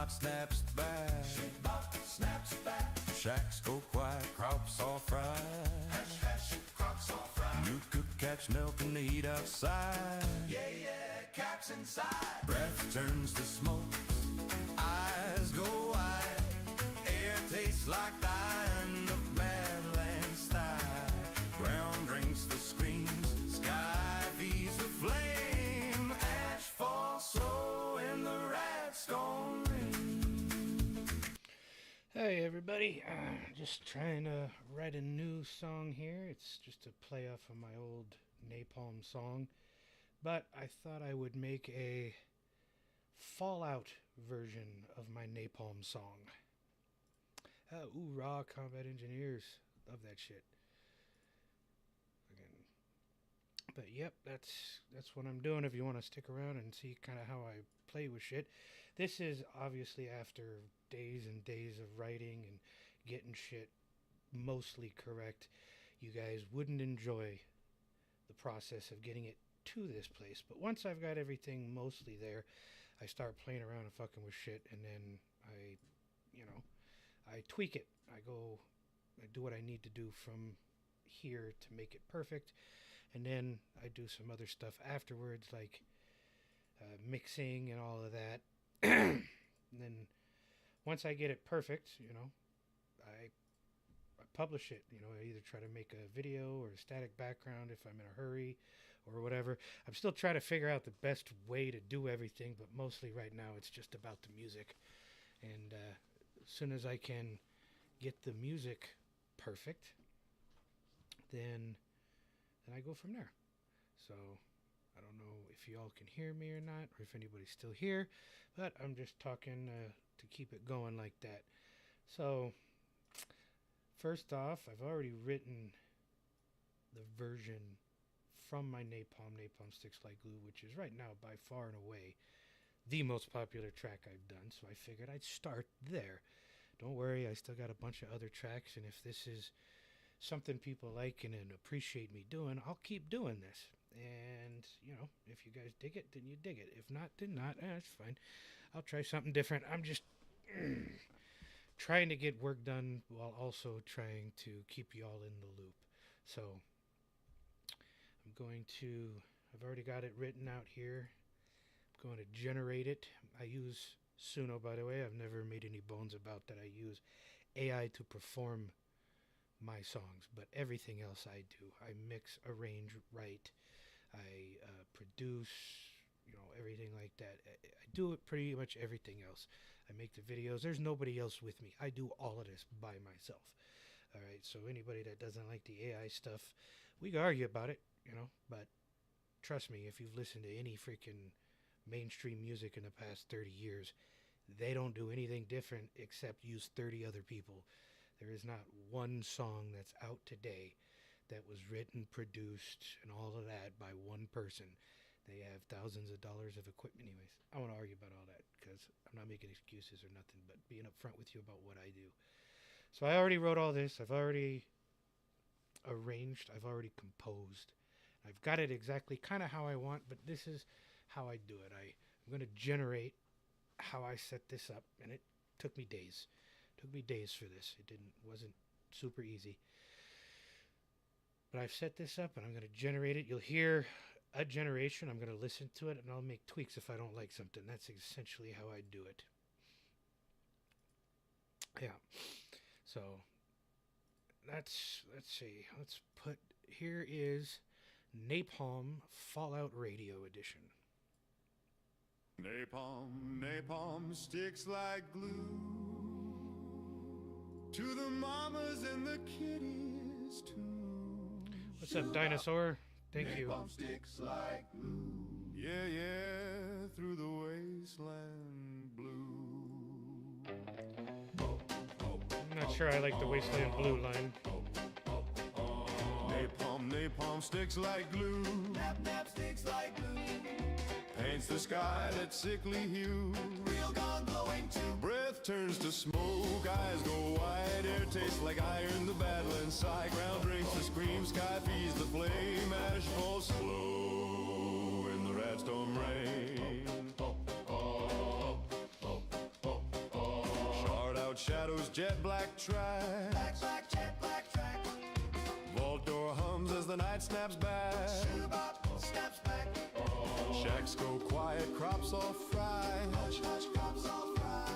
Shoebox snaps back. Shoebox snaps back. Shacks go quiet, crops all fried. Hash, hash, crops all fried. You could catch milk in the heat outside. Yeah, yeah, cat's inside. Breath turns to smoke, eyes go wide. Air tastes like dying, the Badlands style. Ground drinks the screams, sky feeds the flame. Ash falls slow and the rats don't ring. Hey everybody, just trying to write a new song here. It's just a play off of my old Napalm song, but I thought I would make a Fallout version of my Napalm song. Ooh, raw combat engineers, love that shit. Again, but yep, that's what I'm doing. If you want to stick around and see kind of how I play with shit, this is obviously after days and days of writing and getting shit mostly correct. You guys wouldn't enjoy the process of getting it to this place, but once I've got everything mostly there, I start playing around and fucking with shit, and then I tweak it. I do what I need to do from here to make it perfect, and then I do some other stuff afterwards, like mixing and all of that. And then once I get it perfect, I publish it. I either try to make a video or a static background if I'm in a hurry or whatever. I'm still trying to figure out the best way to do everything, but mostly right now it's just about the music. And as soon as I can get the music perfect, then I go from there. So I don't know if you all can hear me or not, or if anybody's still here, but I'm just talking to keep it going like that. So first off, I've already written the version from my Napalm Sticks Like Glue, which is right now by far and away the most popular track I've done, so I figured I'd start there. Don't worry, I still got a bunch of other tracks, and if this is something people like and appreciate me doing, I'll keep doing this. And, if you guys dig it, then you dig it. If not, then not. That's fine. I'll try something different. I'm just trying to get work done while also trying to keep you all in the loop. So I've already got it written out here. I'm going to generate it. I use Suno, by the way. I've never made any bones about that. I use AI to perform my songs, but everything else I do. I mix, arrange, write. I produce, everything like that. I do it pretty much everything else. I make the videos. There's nobody else with me. I do all of this by myself. All right, so anybody that doesn't like the AI stuff, we can argue about it, but trust me, if you've listened to any freaking mainstream music in the past 30 years, they don't do anything different except use 30 other people. There is not one song that's out today that was written, produced, and all of that by one person. They have thousands of dollars of equipment. Anyways, I want to argue about all that because I'm not making excuses or nothing, but being upfront with you about what I do. So I already wrote all this. I've already arranged. I've already composed. I've got it exactly kind of how I want, but this is how I do it. I'm going to generate how I set this up, and it took me days. It took me days for this. Wasn't super easy. But I've set this up, and I'm going to generate it. You'll hear a generation. I'm going to listen to it, and I'll make tweaks if I don't like something. That's essentially how I do it. Yeah. So let's see. Here is Napalm Fallout Radio Edition. Napalm sticks like glue to the mamas and the kitties too. What's up, Dinosaur? Thank you. Napalm sticks like glue. Yeah, through the wasteland blue. I'm not sure I like the Wasteland Blue line. Napalm sticks like glue. Nap sticks like glue. Paints the sky that sickly hue. Real gone glowing too. Breath turns to smoke, eyes go wide. Air tastes like iron, the battle inside. Ground drinks the scream, sky feeds the flame. Ash falls slow in the rat storm rain. jet black track. jet black track. Vault door hums as the night snaps back. Shoebop snaps back. Shacks go quiet, crops all fried. Hush, hush, crops all fried.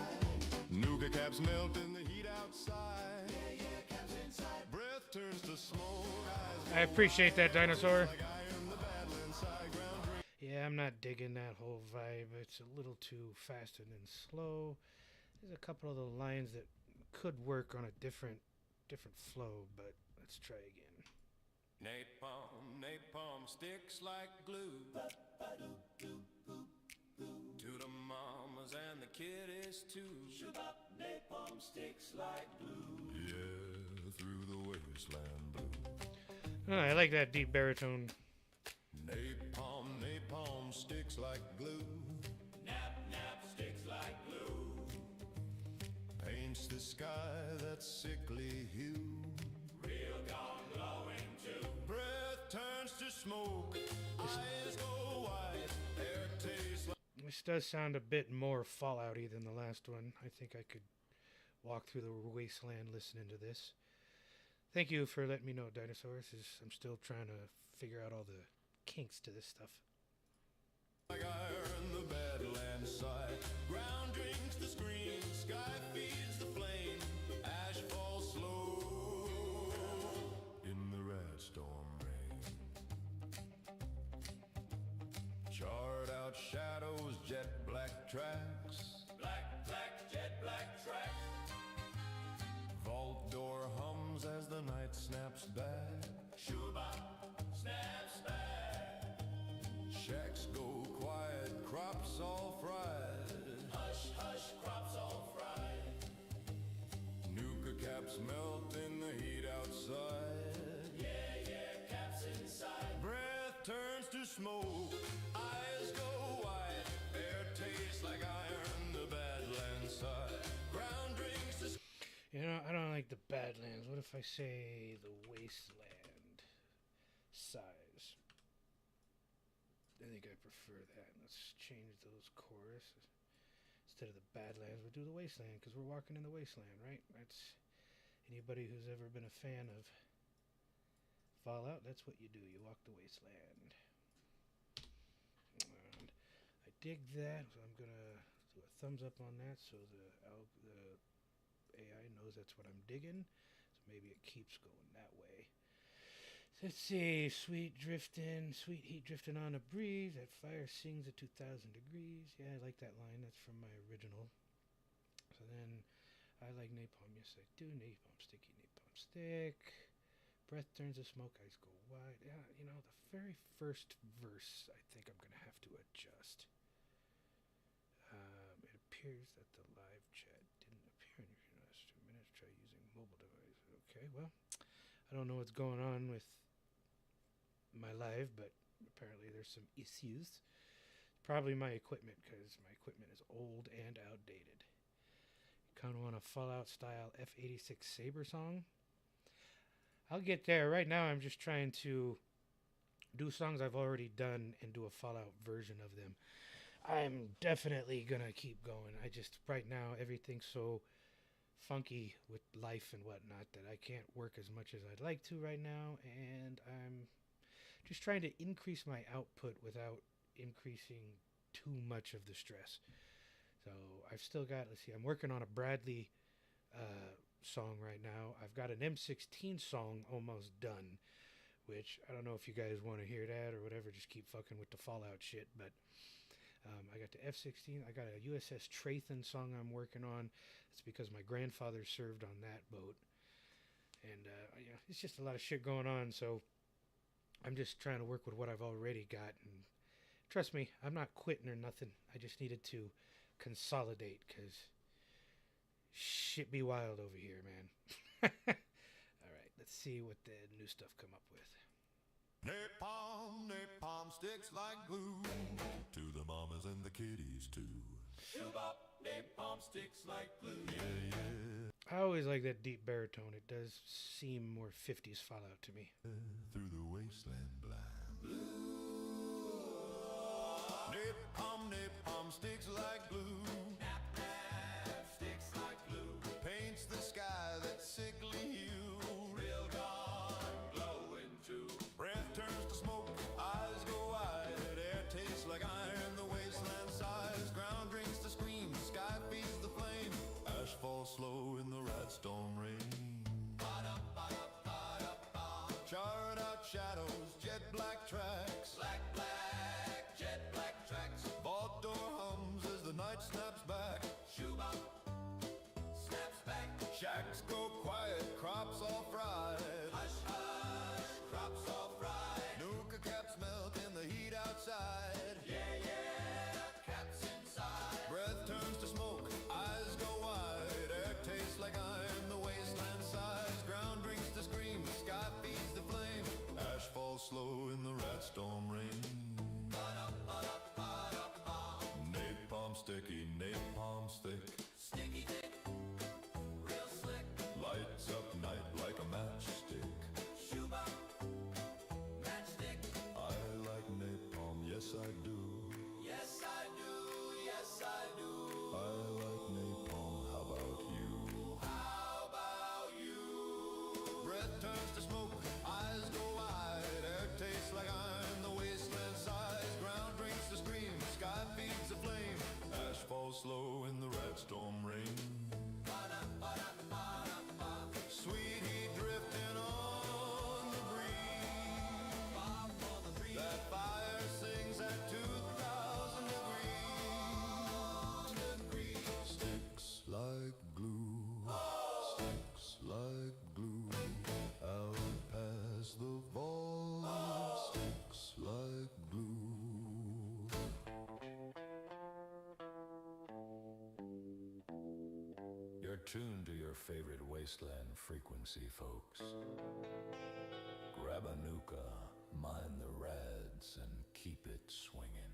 Nuka caps melt in the heat outside. Yeah, caps inside. Breath turns to smoke, eyes I appreciate that, Dinosaur. like iron, the battle inside ground drink. Yeah, I'm not digging that whole vibe. It's a little too fast and then slow. There's a couple of the lines that could work on a different flow, but let's try again. Napalm, napalm sticks like glue. To the mamas and the kiddies too. Shoebop napalm sticks like glue. Yeah, through the wasteland blue. Oh, I like that deep baritone. Napalm, napalm sticks like glue. Nap, nap sticks like glue. Paints the sky that sickly hue. Real gone glowing too. Breath turns to smoke. Eyes go wide. Air tastes like This does sound a bit more Fallouty than the last one. I think I could walk through the wasteland listening to this. Thank you for letting me know, Dinosaurs. I'm still trying to figure out all the kinks to this stuff. iron, the badlands side. Ground drinks the scream. Sky feeds the flame. Ash falls slow in the red storm rain. Charred out shadows, jet black tracks. Black, black, jet black track. Vault door hums as the night snaps back. Shoebop snaps back. Shacks go quiet, crops all fried. Hush, hush, crops all fried. Nuka caps melt in the heat outside. Yeah, caps inside. Breath turns to smoke, eyes go wide. Air tastes like iron, the badlands side. Ground drinks the You know, I don't like the Badlands. What if I say the Wasteland size? I think I prefer that. Let's change those choruses. Instead of the Badlands, we'll do the Wasteland because we're walking in the Wasteland, right? That's anybody who's ever been a fan of Fallout. That's what you do. You walk the Wasteland. And I dig that, so I'm gonna do a thumbs up on that, so the AI knows that's what I'm digging, so maybe it keeps going that way. Let's see, sweet heat drifting on a breeze, that fire sings at 2,000 degrees. Yeah, I like that line, that's from my original. So then, I like napalm, yes I do, napalm stick. Breath turns to smoke, eyes go wide. Yeah, you know, the very first verse, I think I'm going to have to adjust. It appears that the live chat didn't appear in your last 2 minutes. Try using mobile device. Okay, well, I don't know what's going on with my live, but apparently there's some issues. Probably my equipment, because my equipment is old and outdated. You kind of want a Fallout style F-86 Saber song? I'll get there. Right now I'm just trying to do songs I've already done and do a Fallout version of them. I'm definitely gonna keep going. I just, right now, everything's so funky with life and whatnot that I can't work as much as I'd like to right now, and I'm just trying to increase my output without increasing too much of the stress. So I've still got, let's see, I'm working on a Bradley song right now. I've got an M16 song almost done, which I don't know if you guys want to hear that or whatever, just keep fucking with the Fallout shit, but I got the F-16. I got a USS Trathan song I'm working on. It's because my grandfather served on that boat. And, you know, it's just a lot of shit going on, so I'm just trying to work with what I've already got. And trust me, I'm not quitting or nothing. I just needed to consolidate, because shit be wild over here, man. All right, let's see what the new stuff come up with. napalm, napalm sticks like glue. To the mamas and the kiddies too. Shoebop napalm sticks like glue. Yeah, I always like that deep baritone. It does seem more 50s Fallout to me. through the wasteland blind. Napalm, napalm sticks like glue. Nap, nap sticks like glue. Paints the night snaps back. Shoebop snaps back. Shacks go quiet, crops all fried. Hush, hush, crops all fried. Nuka caps melt in the heat outside. Yeah, yeah, caps inside. Breath turns to smoke, eyes go wide. Air tastes like iron, the wasteland sighs. Ground drinks the scream, the sky feeds the flame. Ash falls slow in the rat storm rain. Napalm sticky, napalm stick. Sticky dick, real slick. Lights up night like a matchstick. Shoebop, matchstick. I like napalm, yes I do. Yes I do, yes I do. I like napalm, how about you? How about you? Breath turns to smoke, eyes go wide. Air tastes like iron, the wasteland sighs. Ground drinks the scream, sky feeds the flame. Ash falls slow in the rat storm rain. Sweet heat drifting on the breeze. That fire sings at 2,000 degrees. Sticks like glue. Sticks like glue. Out past the vault. Sticks like glue. You're tuned to your favorite wasteland frequency, folks. Grab a nuka, mind the rads, and keep it swinging.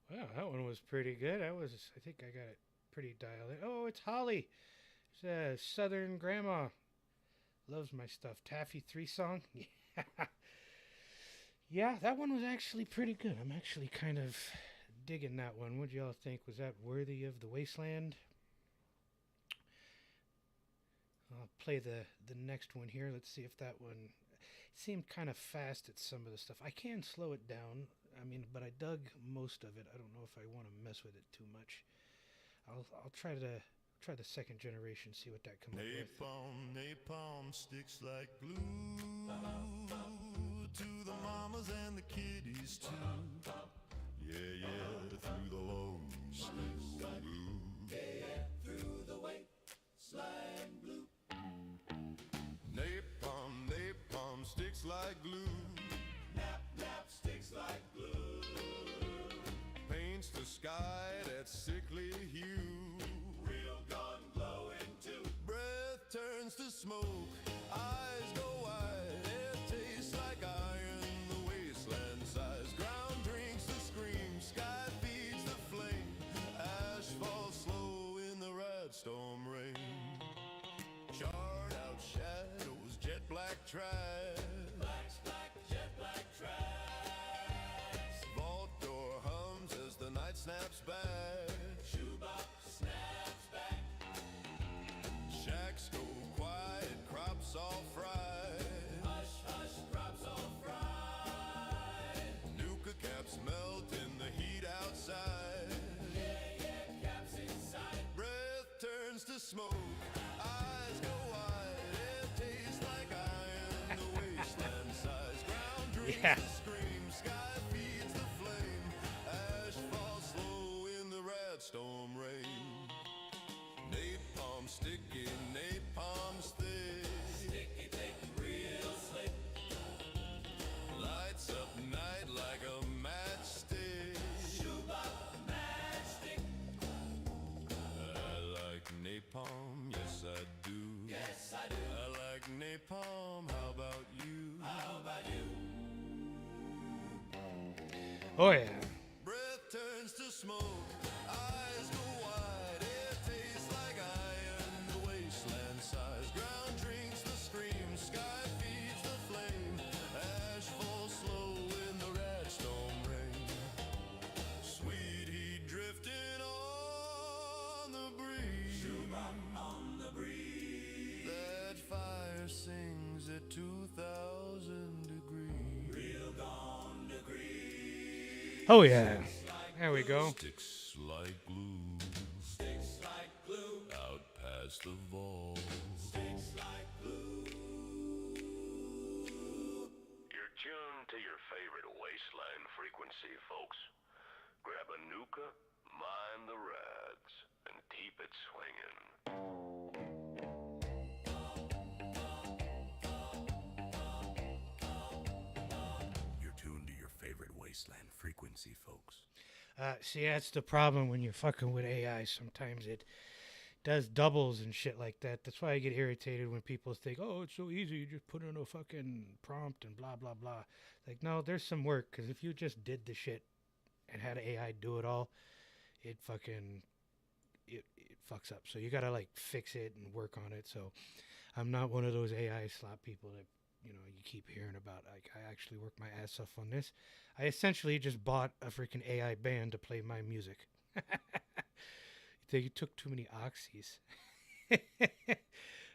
Wow, that one was pretty good. I think I got it pretty dialed in. Oh, it's Holly. It's a Southern Grandma. Loves my stuff. Taffy 3 song. Yeah. Yeah, that one was actually pretty good. I'm actually kind of digging that one. What do y'all think? Was that worthy of the Wasteland? I'll play the next one here. Let's see if that one seemed kind of fast at some of the stuff. I can slow it down. I mean, but I dug most of it. I don't know if I want to mess with it too much. I'll try the second generation, see what that comes up with. Napalm, napalm sticks like glue to the mamas and the kiddies too. Yeah, yeah, through the low blue. Yeah, through the wasteland blue. Napalm, napalm sticks like glue. Nap, nap sticks like glue. Paints the sky that sickly hue. Real gun glowing too. Breath turns to smoke, eyes go wide. It tastes like iron, the wasteland sighs. Ground drinks the scream, sky feeds the flame. Ash falls slow in the rat storm rain. Charred out shadows, jet black trash. Black, jet black trash. Vault door hums as the night snaps back. Shoebop snaps back. Shacks go quiet, crops all fried. Hush, hush, crops all fried. Nuka caps melt in the heat outside. Yeah, yeah, caps inside. Breath turns to smoke, eyes go wide. It tastes like iron, the wasteland sighs. Ground drinks Yeah. the scream, sky feeds the flame. Ash falls slow in the rat storm rain. Napalm sticky, napalm stick. Sticky thick, real slick. Lights up night like a matchstick. Shoebop matchstick. I like napalm, yes I do. Yes I do. I like napalm, how about you? How about you? Oh yeah. Breath turns to smoke, eyes go wide. It tastes like iron, the wasteland sighs. Ground drinks the scream, sky feeds the flame. Ash falls slow in the rat storm rain. Sweet heat drifting on the breeze. On the breeze. That fire sings at 2,000 degrees. Real gone degrees. Oh yeah. There we go. Sticks like glue. Sticks like glue. Out past the vault. Sticks like glue. You're tuned to your favorite wasteland frequency, folks. Grab a nuka, mind the rads, and keep it swinging. You're tuned to your favorite wasteland frequency, folks. See, that's the problem when you're fucking with AI. Sometimes it does doubles and shit like that. That's why I get irritated when people think, oh, it's so easy. You just put in a fucking prompt and blah, blah, blah. Like, no, there's some work. Because if you just did the shit and had AI do it all, it fucking, it fucks up. So you got to, like, fix it and work on it. So I'm not one of those AI slop people that, you know, you keep hearing about. Like, I actually work my ass off on this. I essentially just bought a freaking AI band to play my music. You took too many oxys.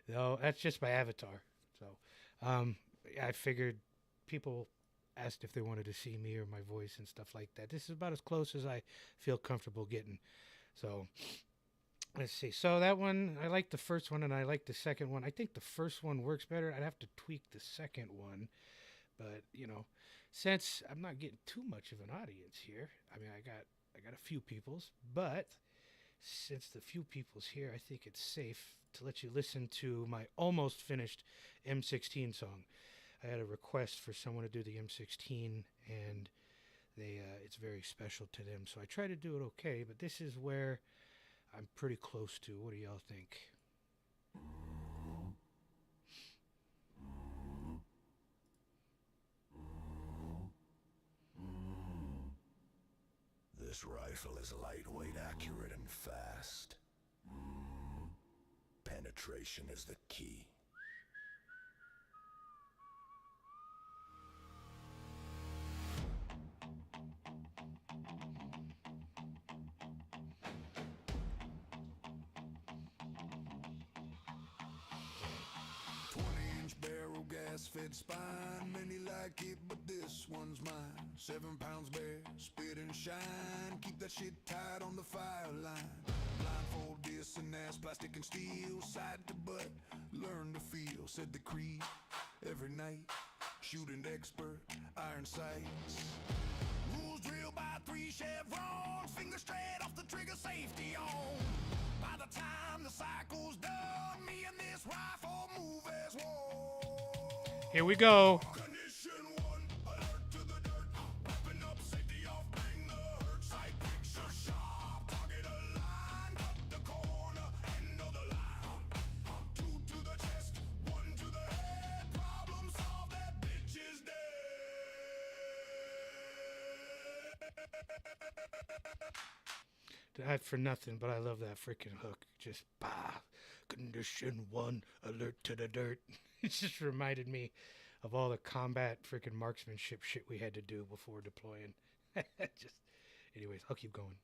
No, that's just my avatar. So I figured people asked if they wanted to see me or my voice and stuff like that. This is about as close as I feel comfortable getting. So let's see. So that one, I like the first one and I like the second one. I think the first one works better. I'd have to tweak the second one. But, you know, since I'm not getting too much of an audience here, I mean, I got a few peoples, but since the few people's here, I think it's safe to let you listen to my almost finished M16 song. I had a request for someone to do the M16, and they it's very special to them, so I try to do it okay, but this is where I'm pretty close to. What do y'all think? This rifle is lightweight, accurate, and fast. Penetration is the key. Barrel gas fed spine, many like it, but this one's mine. 7 pounds bare, spit and shine. Keep that shit tight on the fire line. Blindfold this and ass, plastic and steel, side to butt, learn to feel. Said the creed every night, shooting expert, iron sights. Rules drilled by 3 chevrons, finger straight off the trigger, safety on. By the time the cycle's done, me and this rifle move as one. Here we go. Condition 1, alert to the dirt. Weapon up, safety off, bring the hurt. Sight picture sharp, target aligned. Cut the corner, end of the line. 2 to the chest, 1 to the head. Problem solved, that bitch is dead. Not for nothing, but I love that freaking hook. Just bah. Condition 1, alert to the dirt. It just reminded me of all the combat freaking marksmanship shit we had to do before deploying. Just, anyways, I'll keep going.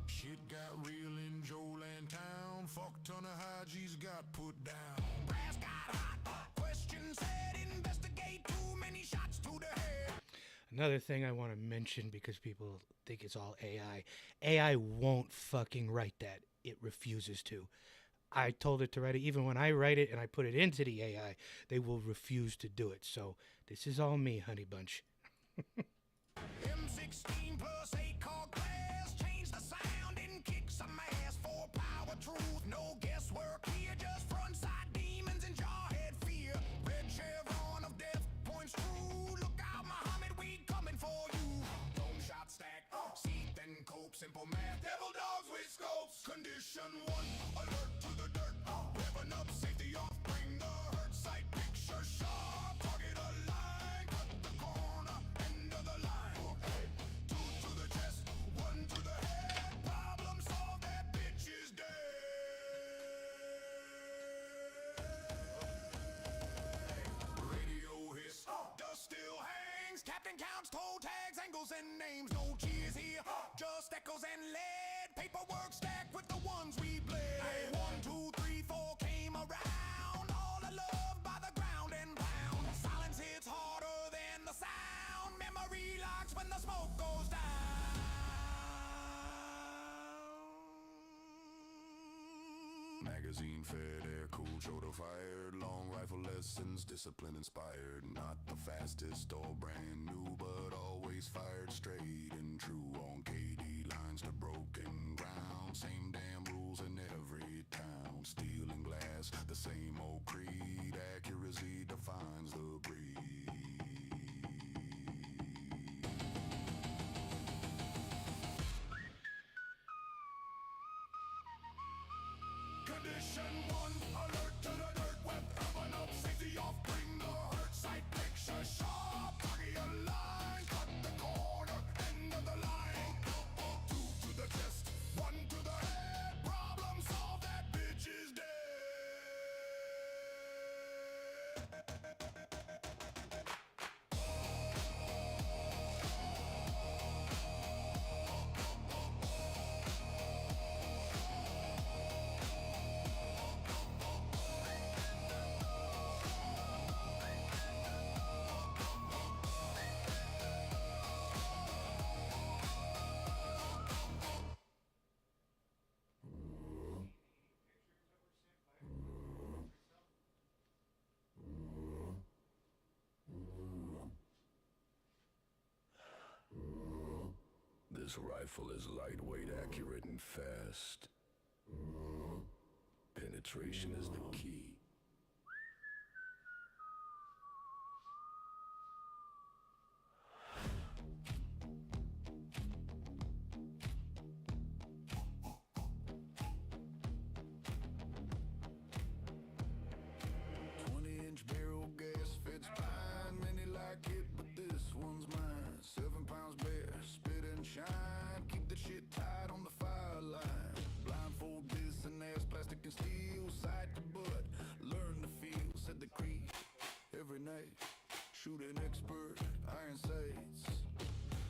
Shit got real in Joland town. Fuck ton of high G's got put down. Brass got hot. Question said investigate too many shots to the head. Another thing I want to mention because people think it's all AI. AI won't fucking write that. It refuses to. I told it to write it. Even when I write it and I put it into the AI, they will refuse to do it. So this is all me, honey bunch. M16 plus 8 car glass. Change the sound and kick some ass. For power, truth, no guesswork here. Just front side demons and jawhead fear. Red chevron of death points true. Look out, Muhammad, we coming for you. Dome shot stack, seat and cope, simple math. Devil dogs with scopes. Condition 1, alert to the dirt. Revving up, safety off, bring the hurt. Sight picture sharp, target aligned. Cut the corner, end of the line. 2 to the chest, 1 to the head. Problem solved, that bitch is dead. Radio hiss, dust still hangs. Captain counts toe tags, angles and names. No cheers here, just echoes and lead. Paperwork stacked with the ones we bled. 1, 2, 3, 4 came Magazine fed, air cooled, shoulder fired. Long rifle lessons, discipline inspired. Not the fastest or brand new, but always fired straight and true. On KD lines to broken ground. Same damn rules in every town. Steel and glass, the same old creed. Accuracy defines the breed. Condition 1, alert to the dirt. Weapon up, safety off, bring the hurt. Sight picture sharp, target line. Cut the corner, end of the line. 2 to the chest, 1 to the head. Problem solved, that bitch is dead. This rifle is lightweight, accurate, and fast. Penetration is the key. Barrel gas fits fine, many like it, but this one's mine. 7 pounds bare, spit and shine. Keep the shit tight on the fire line. Blindfold this and there's plastic and steel. Side to butt, learn the feel. Said the creed every night. Shooting expert, iron sights.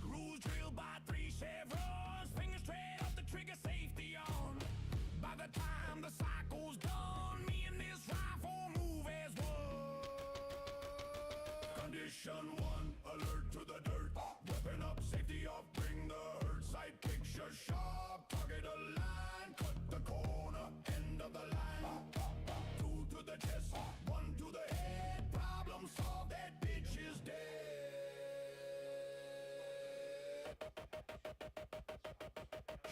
Rules drilled by 3 chevrons. Fingers straight off the trigger, safety on. By the time the cycle's done, me and this rifle move as one. Condition 1, alert to the dirt. Weapon up, safety off, bring the hurt. Sight picture sharp, target a line. Cut the corner, end of the line. 2 to the chest, 1 to the head. Problem solved, that bitch is dead.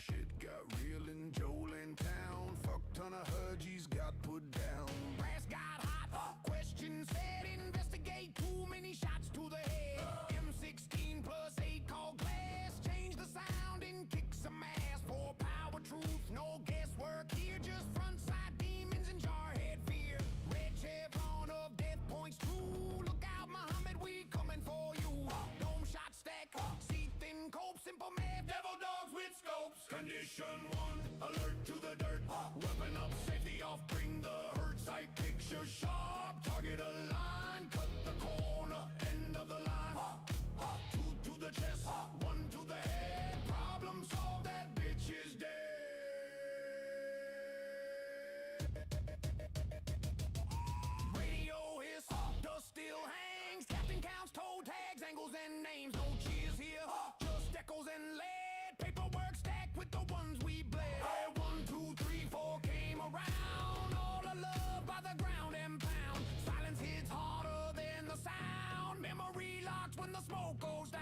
Shit got real in Jolin town. Fuck ton of hudgies got put down. Brass got hot, question said investigate. Too many shots to the head. M16 plus 8 called glass. Change the sound and kick some ass. For power, truth, no guesswork here. Just front side demons and jarhead fear. Red chevron of death points true. Look out, Muhammad, we coming for you. Dome shot stack, see thin cope, simple man, devil dogs with scopes. Condition 1, alert to the dirt. Weapon up, safety off, bring the hurt. Sight picture sharp, target a line. Cut the corner, end of the line. 2 to the chest, 1 to the head. Problem solved, that bitch is dead. Radio hiss, dust still hangs. Captain counts, toe tags, angles and names. No cheers here, just echoes and lead. Paperwork stacked with the ones we bled. 1, 2, 3, 4 came around. All the love by the ground and pound. Silence hits harder than the sound. Memory locks when the smoke goes down.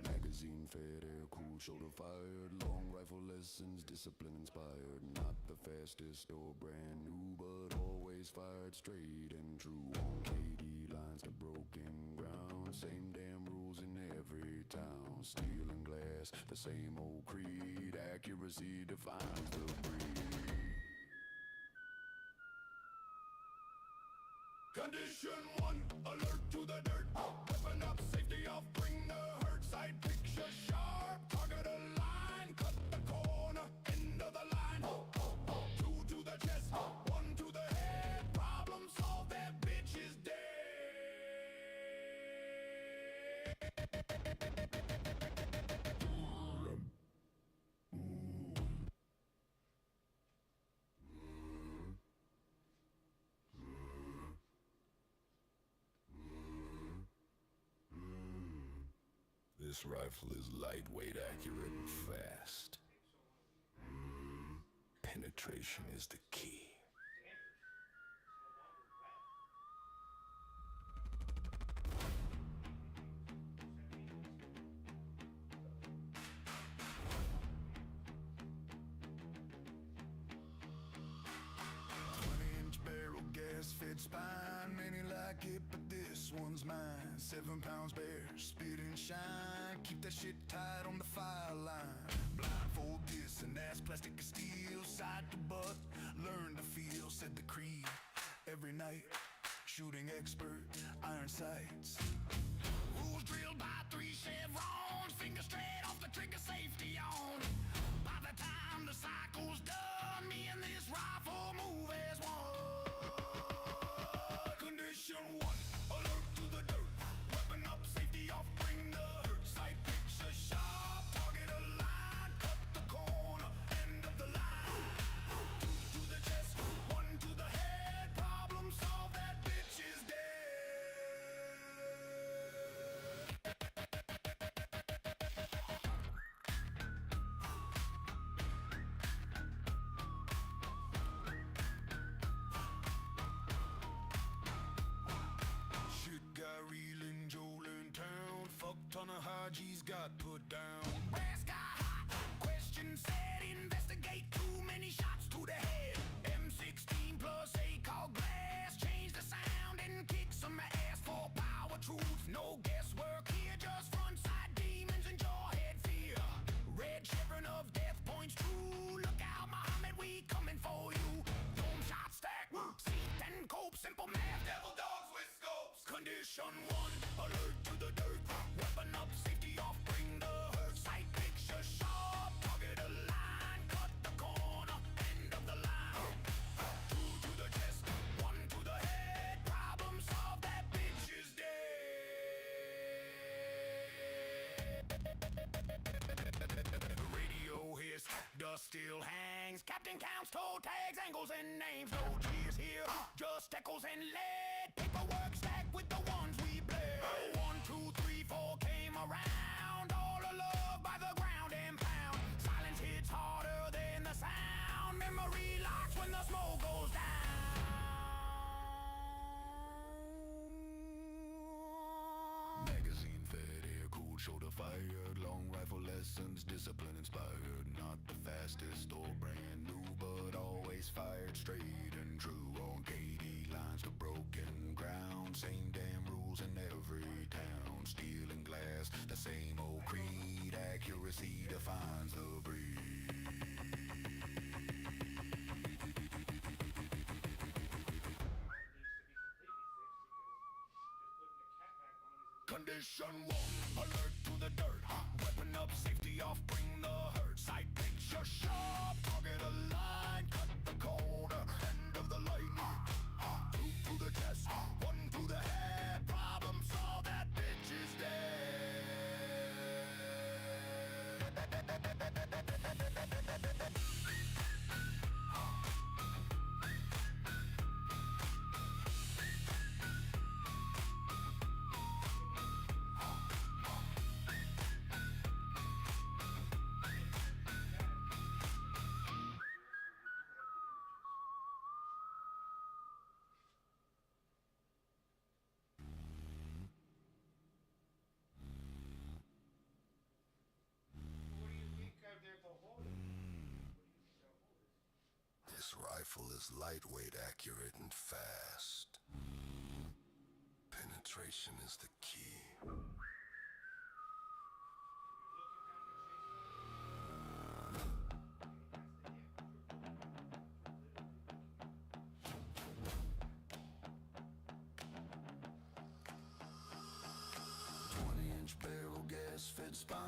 Magazine fed, air cooled, shoulder fired. Long rifle lessons, discipline inspired. Not the fastest or brand new, but always fired straight and true. On KD lines to broken ground. Same damn rules in every town. Steel and glass, the same old creed. Accuracy defines the breed. Condition 1, alert to the dirt. Weapon up, safety off, bring the hurt. Sight picture sharp, target a line. Cut the corner, end of the line. 2 to the chest, 1 to the head. Problem solved, that bitch is dead. This rifle is lightweight, accurate, and fast. Penetration is the key. Fed spine, many like it, but this one's mine. 7 pounds bare, spit and shine. Keep that shit tight on the fire line. Blindfold this and that's plastic and steel. Side to butt, learn to feel, said the creed. Every night, shooting expert, iron sights. Rules drilled by 3 chevrons. Finger straight off the trigger, safety on. By the time the cycle's done, me and this rifle move as one. Condition 1, alert to the dirt. Weapon up, safety off, bring the hurt. Sight picture sharp, target aligned. Cut the corner, end of the line. 2 to the chest, 1 to the head. Problem solved, that bitch is dead. Shit got real in Jolin town. Fuck ton of Haji's got put down. Brass got hot. Question said, investigate. Too many shots to the head. M16 plus 8 called glass. Change the sound and kick some ass for power truth. No guesswork here, just front side demons and jawhead fear. Red chevron of death points true. Look out, Muhammad, we coming for you. Dome shot stack, seat and cope, simple math. Devil dogs with scopes. Condition 1, alert to the dirt. Weapon up, safety off, bring the hurt. Sight picture sharp, target aligned. Cut the corner, end of the line. 2 to the chest, 1 to the head. Problem solved, that bitch is dead. Radio hiss, dust still hangs. Captain counts toe tags, angles and names. No cheers here, just echoes and lead. Paperwork stacked with the ones we bled. 1, 2, 3, 4 came around. All alove by the ground and pound. Silence hits harder than the sound. Memory locks when the smoke goes down. Magazine fed, air cooled, shoulder fired. Long rifle lessons, discipline inspired. Not the fastest or brand new, but always fired straight and true. On KD lines to broken ground. Same damn rules in every town. Steel and glass, the same old creed. Accuracy defines the breed. Condition 1, alert to the dirt. Weapon up, safety off, bring the hurt. Sight picture sharp, target aligned. Cut the corner, end of the line. 2 to the chest, 1 to the head. Problem solved, that bitch is dead. This rifle is lightweight, accurate, and fast. Penetration is the key. 20-inch barrel, gas-fed spine.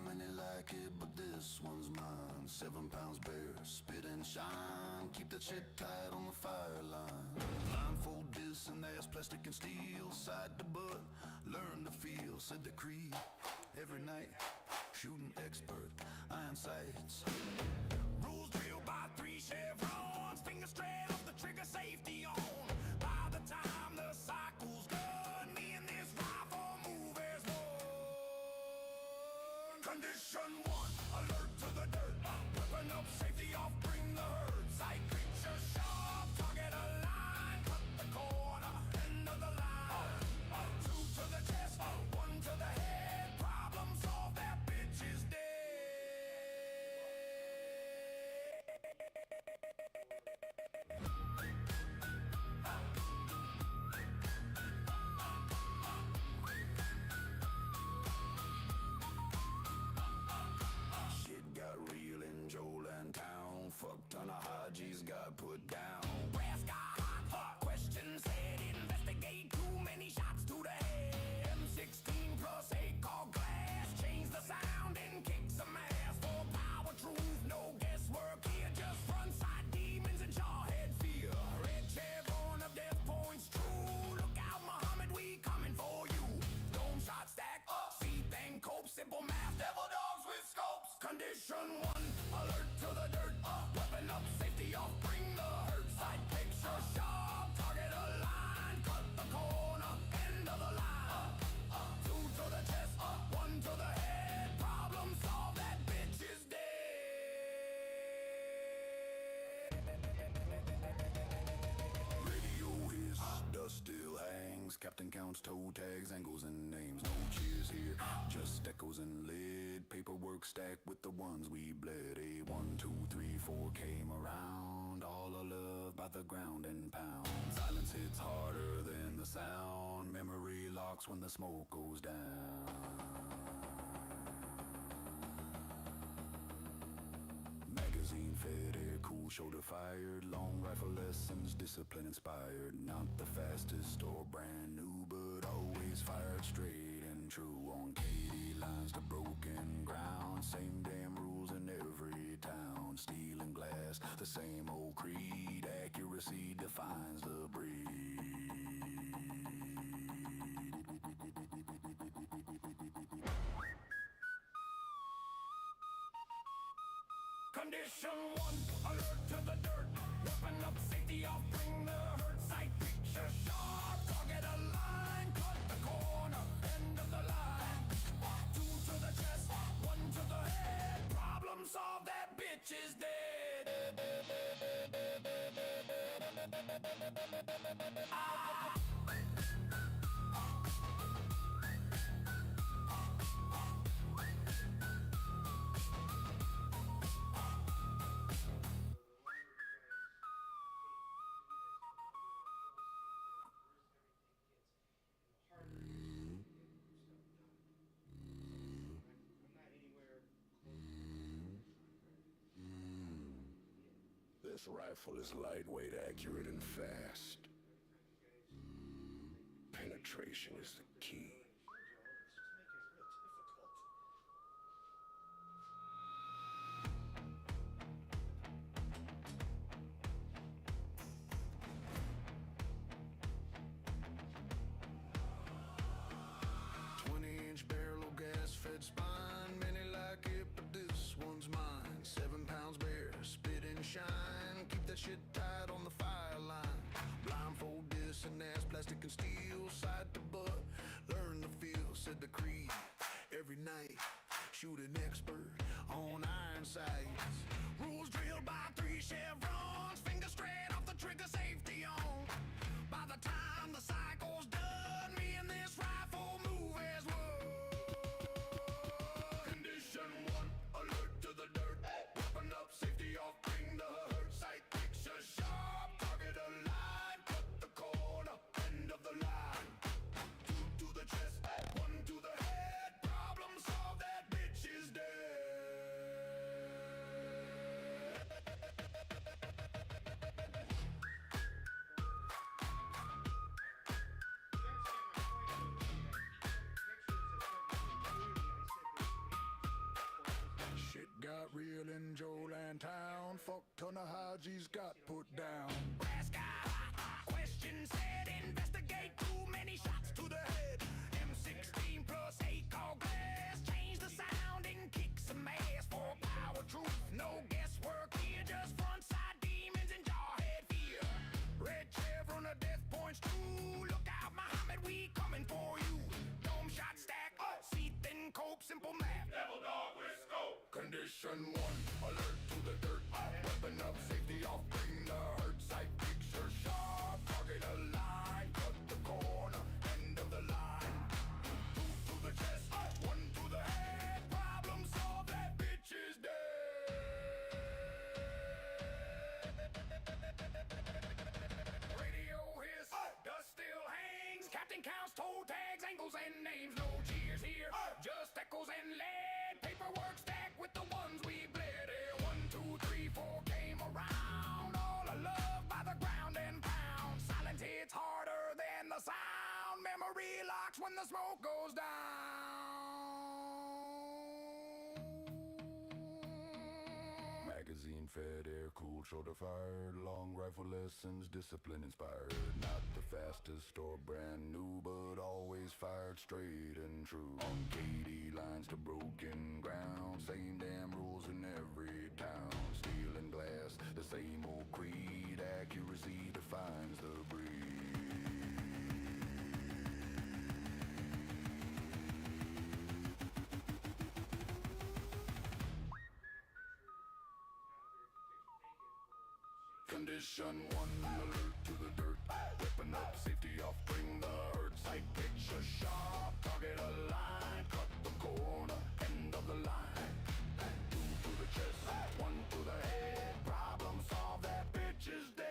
Many like it, but this one's mine. 7 pounds bare, spit and shine. Keep that shit tight on the fire line. Blindfold this and that's plastic and steel. Side to butt, learn to feel, said the creed. Every night, shooting expert, iron sights. Rules drilled by 3 chevrons. Finger straight off the trigger, safety on. By the time the cycle's done, me and this rifle move as one. ton of Haji's got put down. Brass got hot, questions said, investigate too many shots to the head. M16 plus 8 called glass, change the sound and kick some ass. For power, truth, no guesswork here, just frontside demons and jawhead fear. Red chevron of death points true. Look out, Muhammad, we coming for you. Dome shot stack, seat and cope, simple math, devil dogs with scopes. Condition 1, alert to the dirt, weapon up, safety off, bring the hurt. Side picture sharp, target align, cut the corner, end of the line. 2 to the chest, 1 to the head, problem solved, that bitch is dead. Radio hiss, dust still hangs, captain counts toe tags, angles and names, no cheers here, just echoes and lead, paperwork stacked with the ones we bled. A 1, 2, 3, 4 came around, all are loved by the ground and pound. Silence hits harder than the sound, memory locks when the smoke goes down. Magazine fed, air cool, shoulder fired, long rifle lessons, discipline inspired. Not the fastest or brand new, but always fired straight and true. On Katy lines to broken ground, same damn rules in every town. Steel and glass, the same old creed, accuracy defines the breed. Condition 1, alert to the dirt, weapon up, safety off, bring the hurt. Sight picture sharp, target align, cut the corner, end of the line. 2 to the chest, 1 to the head, problem solved, that bitch is dead. This rifle is lightweight, accurate, and fast. Penetration is the key. Barrel gas-fed spine, many like it, but this one's mine. 7 pounds bare, spit and shine. Keep that shit tight on the fire line. Blindfold this and ass, plastic and steel, side to butt. Learn the feel, said the creed. Every night, shoot an expert on iron sights. Rules drilled by 3 chevrons, finger straight off the trigger, safety on. By the time the cycle's done, me and this rifle move as one. Condition 1, alert to the dirt, weapon up, safety off, bring the hurt. Sight picture sharp, target align, cut the corner, end of the line. 2 to the chest, 1 to the head, problem solved, that bitch is dead. Shit got real in Jolan town. Fuck ton of Haji's got put down. Brass guy, question said, investigate too many shots to the head. M16 plus 8 called glass, change the sound and kick some ass. For power, truth, no guesswork here, just frontside demons and jawhead fear. Red chevron of death points true. Look out, Muhammad, we coming for you. Dome shot stack, seat and cope, simple math. Devil dog with scope. Condition 1, alert to the dirt, weapon up, safety off, bring the hurt. Sight picture sharp, target align, cut the corner, end of the line. 2 to the chest, 1 to the head, problem solved, that bitch is dead. Radio hiss, dust still hangs, captain counts toe tags, angles and names, no cheers here, just echoes and lead, paperwork stacked with the ones we bled. Memory locks when the smoke goes down. Magazine fed, air cooled, shoulder fired. Long rifle lessons, discipline inspired. Not the fastest or brand new, but always fired straight and true. On KD lines to broken ground, same damn rules in every town. Steel and glass, the same old creed. Accuracy defines the breed. Condition 1, alert to the dirt. Weapon up, safety off, bring the hurt. Sight picture sharp, target aligned. Cut the corner, end of the line. 2 to the chest, 1 to the head. Problem solved, that bitch is dead.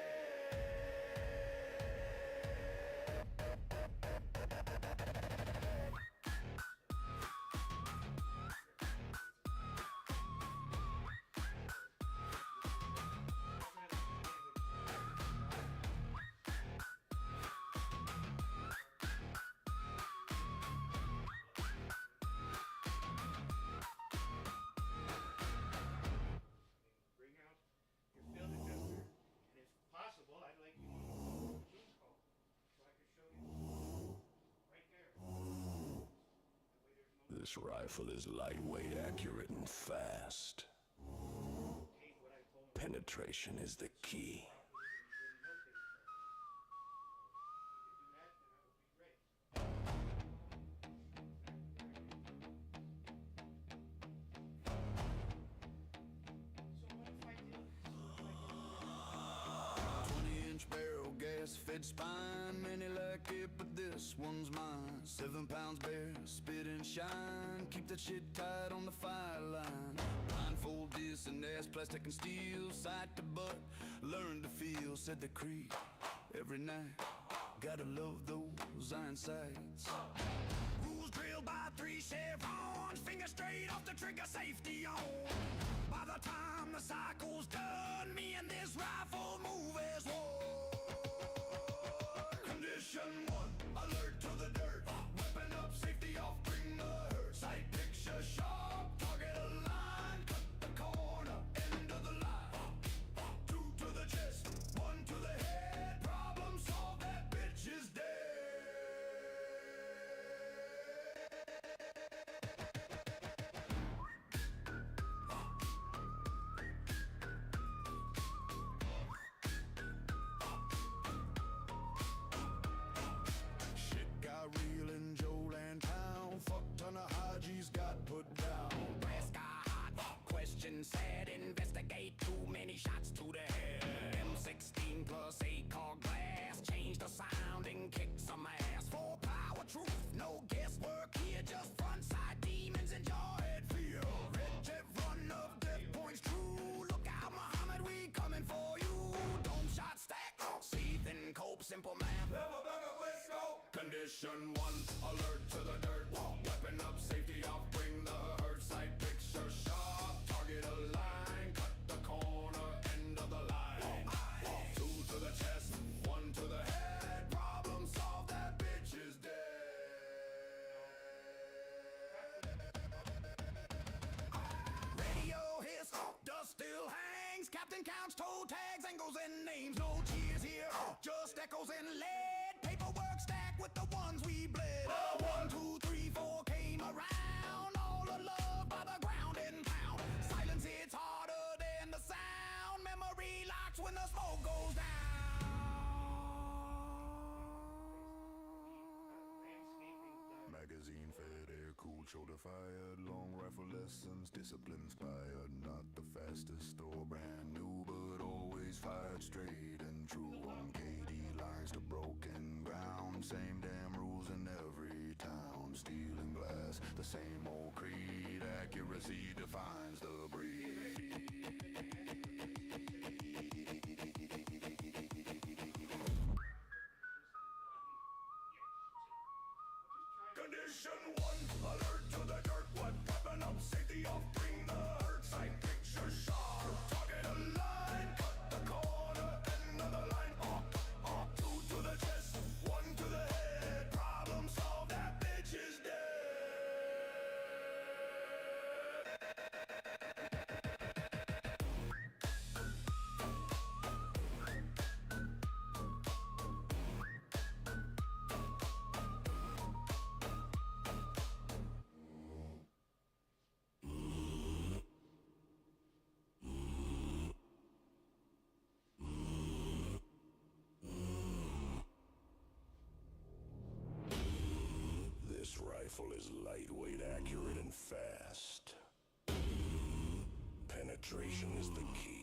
Bring out your field adjuster, and if possible, I'd like you to use the Zoom call so I can show you right there. That way there's no This rifle is lightweight, accurate, and fast. tape what I told him. Penetration is the key. Barrel gas fed spine, many like it, but this one's mine. 7 pounds bare, spit and shine. Keep that shit tight on the fire line. Blindfold this and ass, plastic and steel. Sight to butt, learn to feel. Said the creed every night. Gotta love those iron sights. Rules drilled by 3 chevrons. Finger straight off the trigger, safety on. By the time the cycle's done, me and this rifle move as one. Condition 1, alert to the dirt. Weapon up, safety off, bring the hurt. Sight picture sharp, target aligned. Cut the corner, end of the line. 2 to the chest, 1 to the head. Problem solved, that bitch is dead. Shit got real in Joland town. Fuck ton of Haji's got put down. Brass got hot, question said. Investigate, too many shots to the head. M16 plus 8 car glass. Change the sound and kick some ass. For power, truth, no guesswork here. Just front side demons and jarhead feel. Red jet run of death points true. Look out, Muhammad, we coming for you. Dome shot stack, seething cope, simple math. Level back up, let's go. Condition 1, alert to the dirt. Weapon up, safety off, bring the hurt. Sight picture sharp, target aligned. Cut the corner, end of the line. 2 to the chest, 1 to the head. Problem solved, that bitch is dead. Radio hiss, dust still hangs. Captain counts toe tags, angles and names. No cheers here, just echoes and lead. Paperwork stacked with the ones we bled. 1, 2, 3, 4 came around. All unloved by the ground and pound. Silence hits harder than the sound. Memory locks when the smoke goes down. Magazine fed, air cooled, shoulder fired. Long rifle lessons, discipline inspired. Not the fastest or brand new, but always fired straight and true. On KD lines to broken ground. Same damn rules in every town. Steel and glass, the same old creed. Accuracy defines the breed. Condition 1, alert to the dirt. What weapon up, safety off, bring the hurt. Sight picture sharp, target aligned. Cut the corner, end of the line. 2 to the chest, 1 to the head. Problem rifle is lightweight, accurate, and fast. Penetration is the key.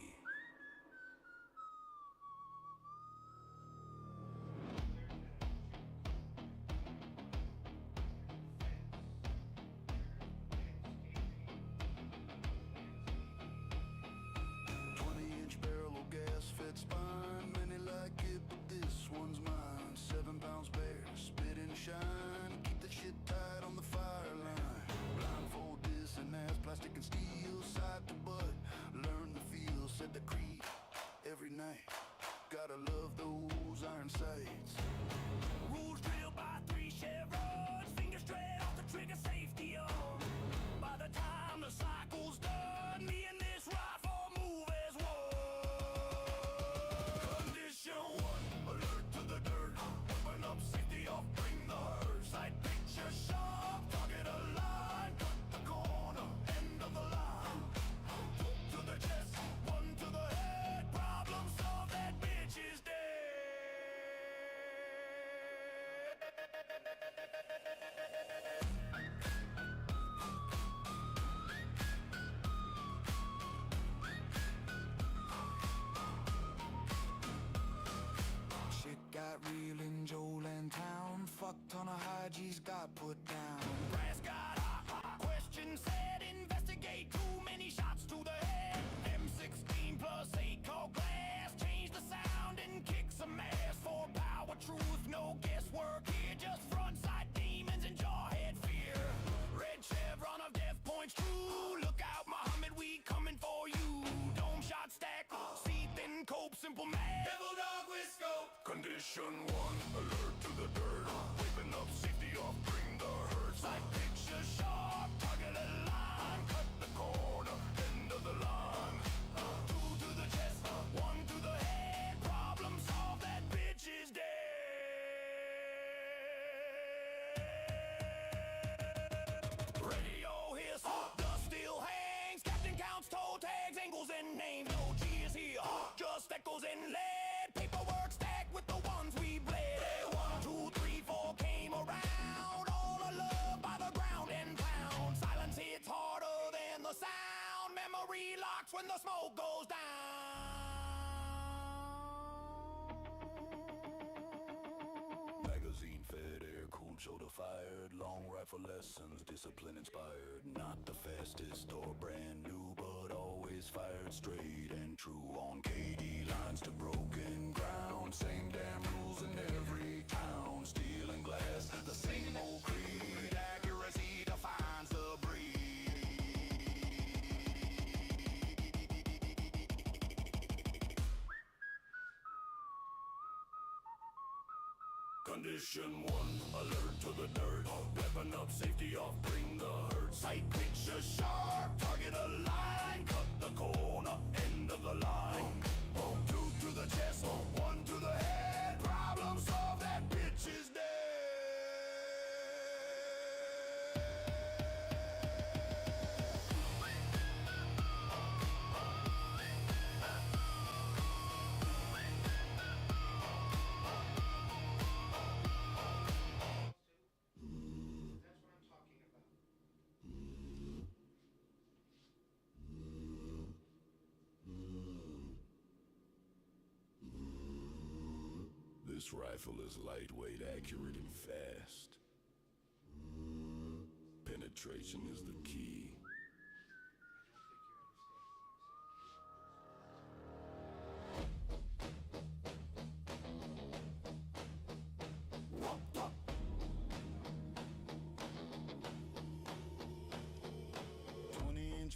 Spine, many like it, but this one's mine. 7 pounds bare, spit and shine. Keep the shit tight on the fire line. Blindfold this and ass, plastic and steel, side to butt. Learn the feel, set the creed every night. Gotta love those iron sights. Rules drilled by 3 chevrons, fingers straight off the trigger, safety on. By the time the cycle's done, me and this rifle move as one. Condition 1, alert to the dirt. Open up, safety off, bring the herd. Sight picture sharp, target aligned. Cut the corner, end of the line. To the chest, 1 to the head. Problem solved, that bitch is dead. Shit got real in Jolan town. Fuck ton of high G's got put down. Brass got hot, question said, investigate too many shots to the head. M16 plus 8 cold glass, change the sound and kick some ass. For power, truth, no guesswork here, just front sight demons and jawhead fear. Red chevron of death points true, look out Muhammad, we coming for you. Dome shot stack, seat thin cope, simple math. Devil dog with scope. Condition 1, alert to the dirt. Waving up, safety off, bring the herd. Sight picture sharp, target aligned. Cut the corner, end of the line. 2 to the chest, 1 to the head. Problem solved, that bitch is dead. Radio hiss, dust still hangs. Captain counts toe tags, angles and names. No G is here, just echoes in lead. Paperwork stacked with the ones we bled. 1, 2, 3, 4 came around. All alone by the ground and pound. Silence hits harder than the sound. Memory locks when the smoke goes down. Magazine fed, air cooled, shoulder fired. Long rifle lessons, discipline inspired. Not the fastest or brand new, but always fired straight and true. On KD lines to broken ground. Same damn rules in every town. Steel and glass, the same old creed. Accuracy defines the breed. Condition 1, alert to the dirt. Weapon up, safety off, bring the herd. Sight picture sharp, target aligned. Cut the corner, end of the line. 2 to the chest, 1 to the head. Problem solved, that bitch is dead. This rifle is lightweight, accurate, and fast. Penetration is the key.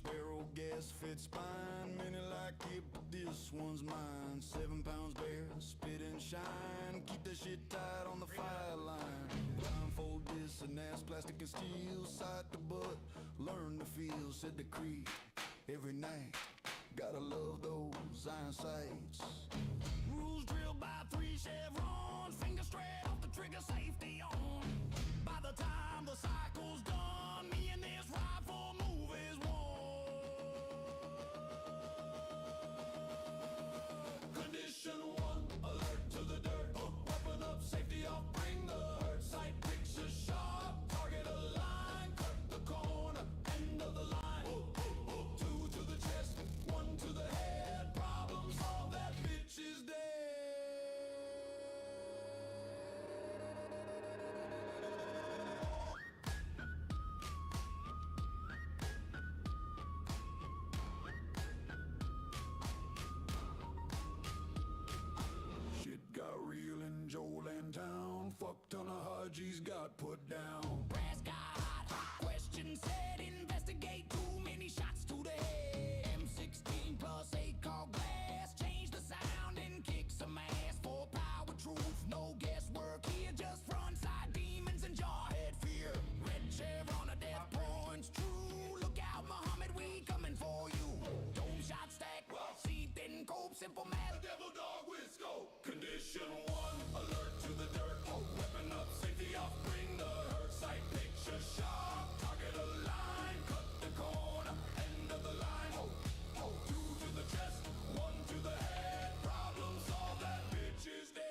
Barrel gas fit spine, many like it, but this one's mine. 7 pounds bare, spit and shine. Keep the shit tight on the fire line. Blindfold this and ass, plastic and steel, side to butt. Learn the feel, said the creed every night. Gotta love those iron sights. Rules drilled by 3 chevrons, fingers straight off the trigger, safety on. By the time the cycle's done, me and this rifle move as one. Condition 1, alert to the dirt. Open up, safety off, bring the herd. Sight picture sharp, target aligned. got put down. Brass got hot, hot question said, investigate too many shots to the head. M16 plus 8 call glass, change the sound and kick some ass for power, truth, no guesswork here, just frontside demons and jawhead fear. Red chair on a death point's true. Look out, Muhammad, we coming for you. Dome shot stack, seat thin cope, simple math. Devil dog with scope. Condition 1, alert to the dirt. Weapon up, safety off, bring the hurt. Sight picture sharp, target align. Cut the corner, end of the line. 2 to the chest, 1 to the head. Problem solved, that bitch is dead.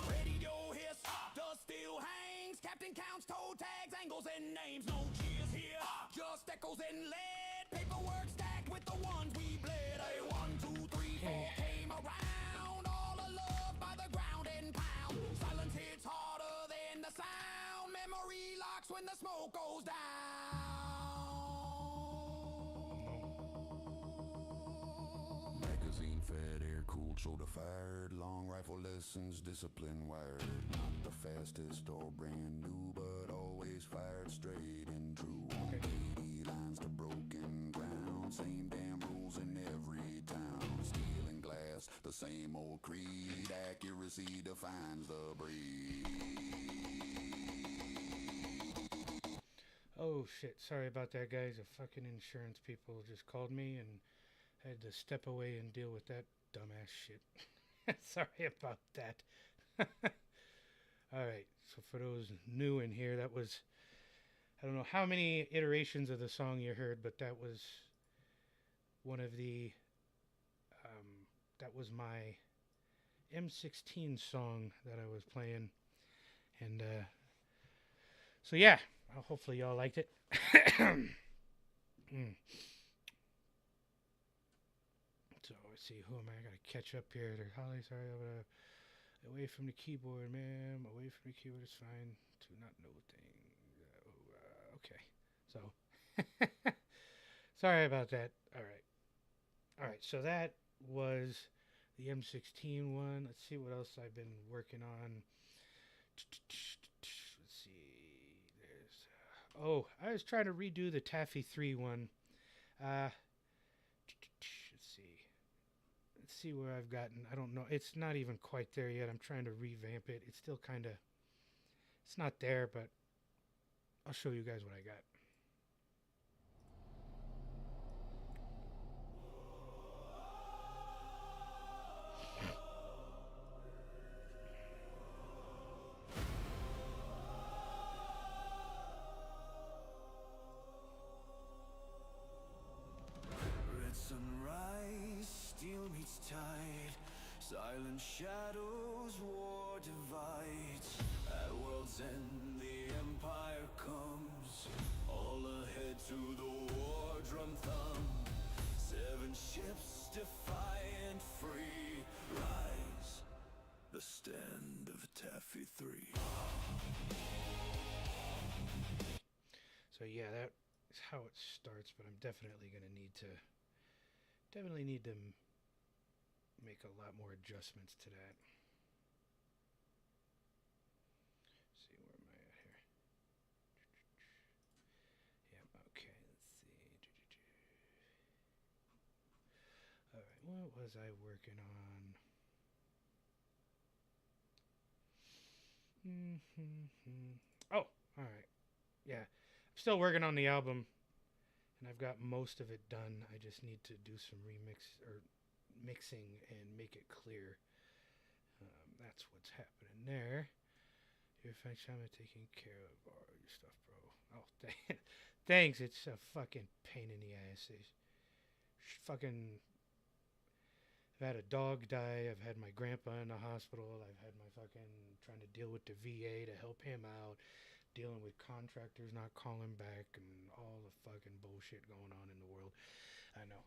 Radio hiss, dust still hangs. Captain counts toe tags, angles and names. No cheers here, just echoes and lead. Paperwork stacked with the ones we bled. A 1, 2, 3, 4 came around. All alove by the ground and pound. Silence hits harder than the sound. Memory locks when the smoke goes down. Magazine fed, air cooled, shoulder fired. Long rifle lessons, discipline wired. Not the fastest or brand new, but always fired straight and true. 180 lines to broken ground. Same damn rules in every town. Steel and glass, the same old creed. Accuracy defines the breed. Oh shit, sorry about that, guys. The fucking insurance people just called me and I had to step away and deal with that dumbass shit. Sorry about that. Alright, so for those new in here, that was, I don't know how many iterations of the song you heard, but that was one of the, that was my M16 song that I was playing. And, so yeah, hopefully y'all liked it. So let's see, who am I? I gotta catch up here. There's Holly, sorry, I'm gonna away from the keyboard, man. Away from the keyboard is fine. To not know things. Okay, so sorry about that. All right. So that was the M16 one. Let's see what else I've been working on. Let's see. There's. Oh, I was trying to redo the Taffy 3 one. Let's see. Let's see where I've gotten. I don't know. It's not even quite there yet. I'm trying to revamp it. It's still kind of. It's not there, but I'll show you guys what I got. Red sunrise, steel meets tide. Silent shadows, war divides. At world's end, the empire comes. All ahead to the war drum thumb. 7 ships defiant, free. Rise, the stand of Taffy 3. So yeah, that is how it starts, but I'm definitely gonna need to make a lot more adjustments to that. Let's see, where am I at here? Yeah, okay, let's see. Alright, what was I working on? Oh, alright. Yeah, I'm still working on the album, and I've got most of it done. I just need to do some mixing and make it clear. That's what's happening there. Your function, I'm taking care of all your stuff, bro. Oh, thanks. It's a fucking pain in the ass. Fucking, I've had a dog die. I've had my grandpa in the hospital. I've had my fucking trying to deal with the VA to help him out. Dealing with contractors not calling back and all the fucking bullshit going on in the world. I know.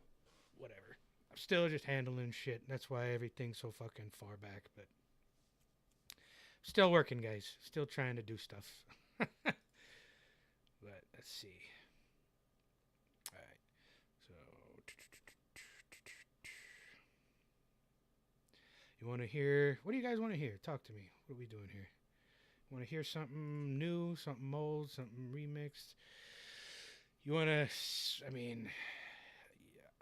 Whatever. I'm still just handling shit. That's why everything's so fucking far back. But still working, guys. Still trying to do stuff. But let's see. Alright. So You want to hear? What do you guys want to hear? Talk to me. What are we doing here? Want to hear something new, something old, something remixed? You want to? I mean,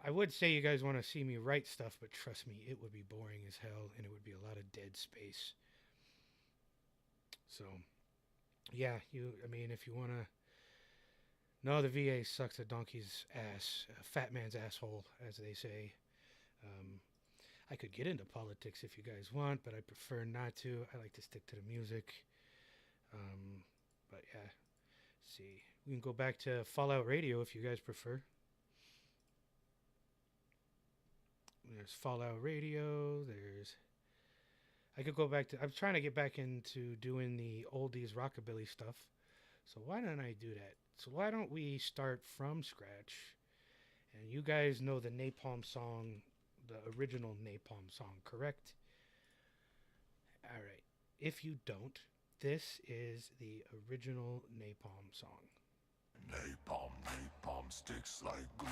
I would say you guys want to see me write stuff, but trust me, it would be boring as hell, and it would be a lot of dead space. So, yeah, I mean, if you want to. No, the VA sucks a donkey's ass, a fat man's asshole, as they say. I could get into politics if you guys want, but I prefer not to. I like to stick to the music. But yeah, let's see. We can go back to Fallout Radio if you guys prefer. There's Fallout Radio. I could go back to. I'm trying to get back into doing the oldies rockabilly stuff. So why don't I do that? So why don't we start from scratch? And you guys know the Napalm song, the original Napalm song, correct? All right. If you don't, this is the original Napalm song. Napalm, napalm sticks like glue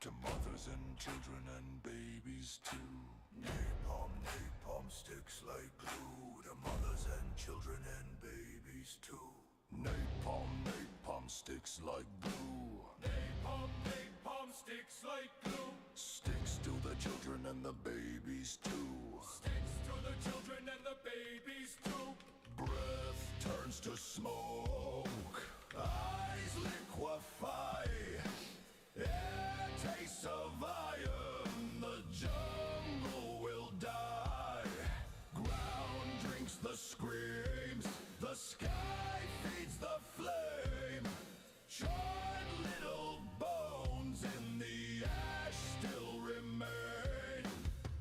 to mothers and children and babies too. Napalm, napalm sticks like glue to mothers and children and babies too. Napalm, napalm sticks like glue. Napalm, napalm sticks like glue. Sticks to the children and the babies too. Sticks to the children and the babies too. Breath turns to smoke. Eyes liquefy. Air tastes of iron. The jungle will die. Ground drinks the screams. The sky feeds the flame. Charred little bones in the ash still remain.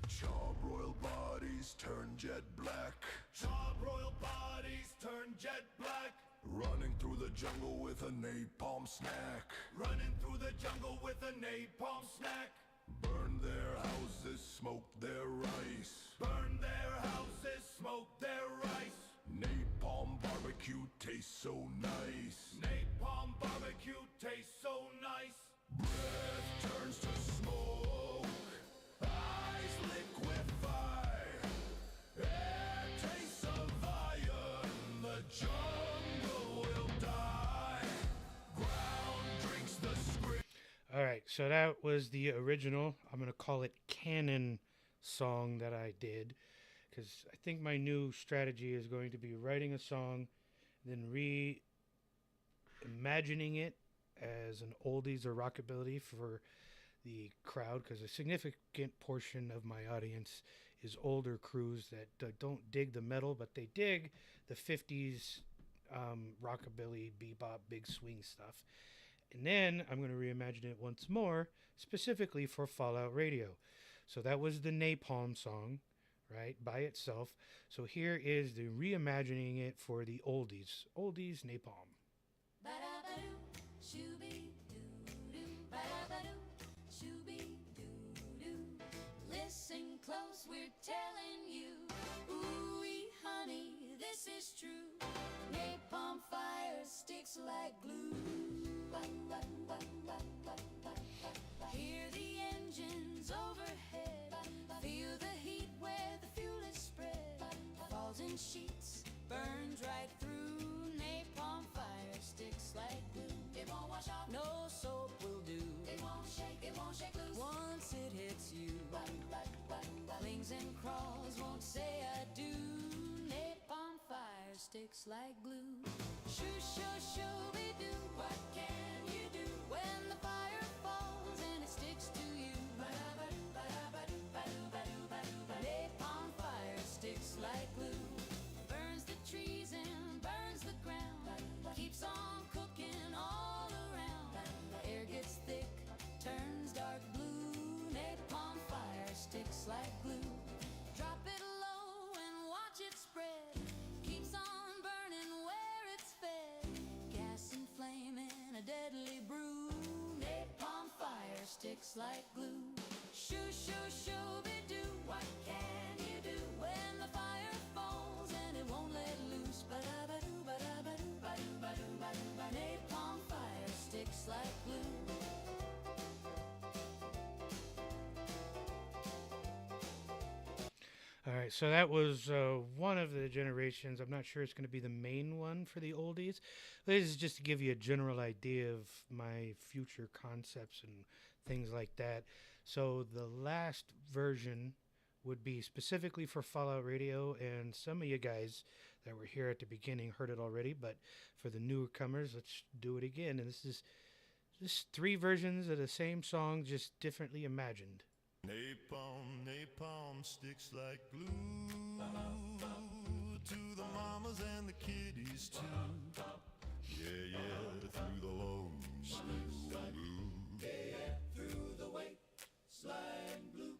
Charbroiled bodies turn jet black. Charbroiled bodies turn jet black. Running through the jungle with a napalm snack. Running through the jungle with a napalm snack. Burn their houses, smoke their rice. Burn their houses, smoke their rice. Napalm barbecue tastes so nice. Napalm barbecue tastes so nice. Breath turns to smoke. Eyes liquefy. Air tastes of iron. The jungle will die. Ground drinks the scream. All right, so that was the original. I'm going to call it canon song that I did, because I think my new strategy is going to be writing a song, then reimagining it as an oldies or rockabilly for the crowd, because a significant portion of my audience is older crews that don't dig the metal, but they dig the 50s rockabilly, bebop, big swing stuff. And then I'm going to reimagine it once more, specifically for Fallout Radio. So that was the Napalm song, right, by itself. So here is the reimagining it for the oldies. Oldies Napalm. Listen close, we're telling you. Ooh-wee, honey, this is true. Napalm fire sticks like glue. Hear the engines overhead. Feel the heat where the fuel is spread. Falls in sheets, burns right through. Napalm fire sticks like glue. It won't wash off. No soap will do. It won't shake loose. Once it hits you, clings and crawls, won't say I do. Napalm fire sticks like glue. Shoo, shoo, shoo, be do. What can you do when the fire falls and it sticks to you? Napalm fire sticks like glue. Burns the trees and burns the ground. Keeps on cooking all around. Air gets thick, turns dark blue. Napalm fire sticks like glue. Drop it low and watch it spread. Keeps on burning where it's fed. Gas and flame in a deadly brew. Napalm fire sticks like glue. Shoo, shoo, shoo, be do. What can you do when the fire falls and it won't let loose? Ba-da-ba-doo, ba-da-ba-doo, ba-doo, ba-doo, ba-doo, ba. Napalm fire sticks like glue. so that was one of the generations. I'm not sure it's going to be the main one for the oldies. This is just to give you a general idea of my future concepts and things like that. So the last version would be specifically for Fallout Radio, and some of you guys that were here at the beginning heard it already, but for the newcomers, let's do it again. And this is just 3 versions of the same song, just differently imagined. Napalm, napalm sticks like glue to the mamas and the kiddies too. Yeah, yeah, through the low slide blue. Yeah, through the white slide blue.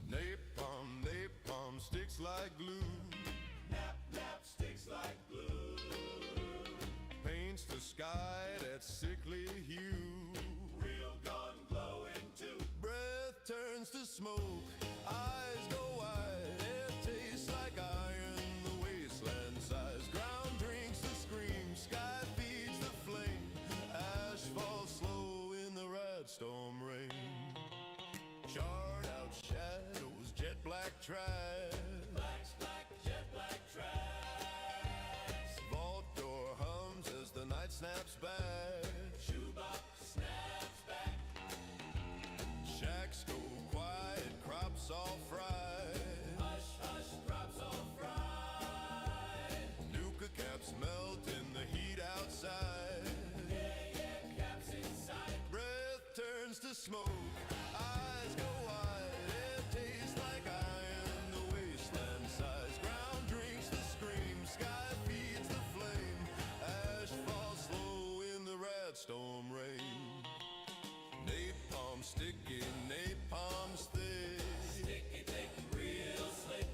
Napalm, napalm sticks like glue. Nap, nap sticks like glue. Paints the sky that sickly hue. Real gun glowing too. Breath turns to smoke, eyes go wide. It tastes like iron, the wasteland size. Ground drinks the scream, sky feeds the flame. Ash falls slow in the red storm rain. Charred out shadows, jet black tracks. Black, jet black tracks. Vault door hums as the night snaps back. Shoebox snaps back. Shacks go quiet, crops all fried. Hush, hush, crops all fried. Nuka caps melt in the heat outside. Yeah, yeah, caps inside. Breath turns to smoke, eyes go wide. It tastes like iron, the wasteland size. Ground drinks the scream, sky feeds the flame. Ash falls slow in the red storm rain. Napalm sticky, napalm's thick. Sticky, thick, real slick.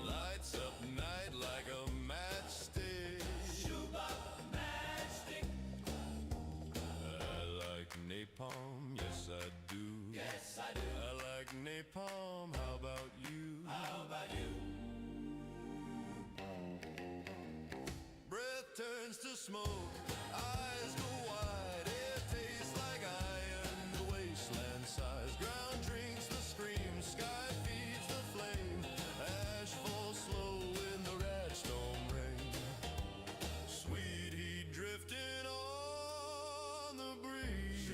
Lights up night like a matchstick. Shoebox matchstick. I like napalm, yes I do. Yes I do. I like napalm, how about you? How about you? Breath turns to smoke, eyes go wide. It tastes like iron, the wasteland size. Ground drinks the scream, sky feeds the flame. Ash falls slow in the red storm rain. Sweet heat drifting on the breeze.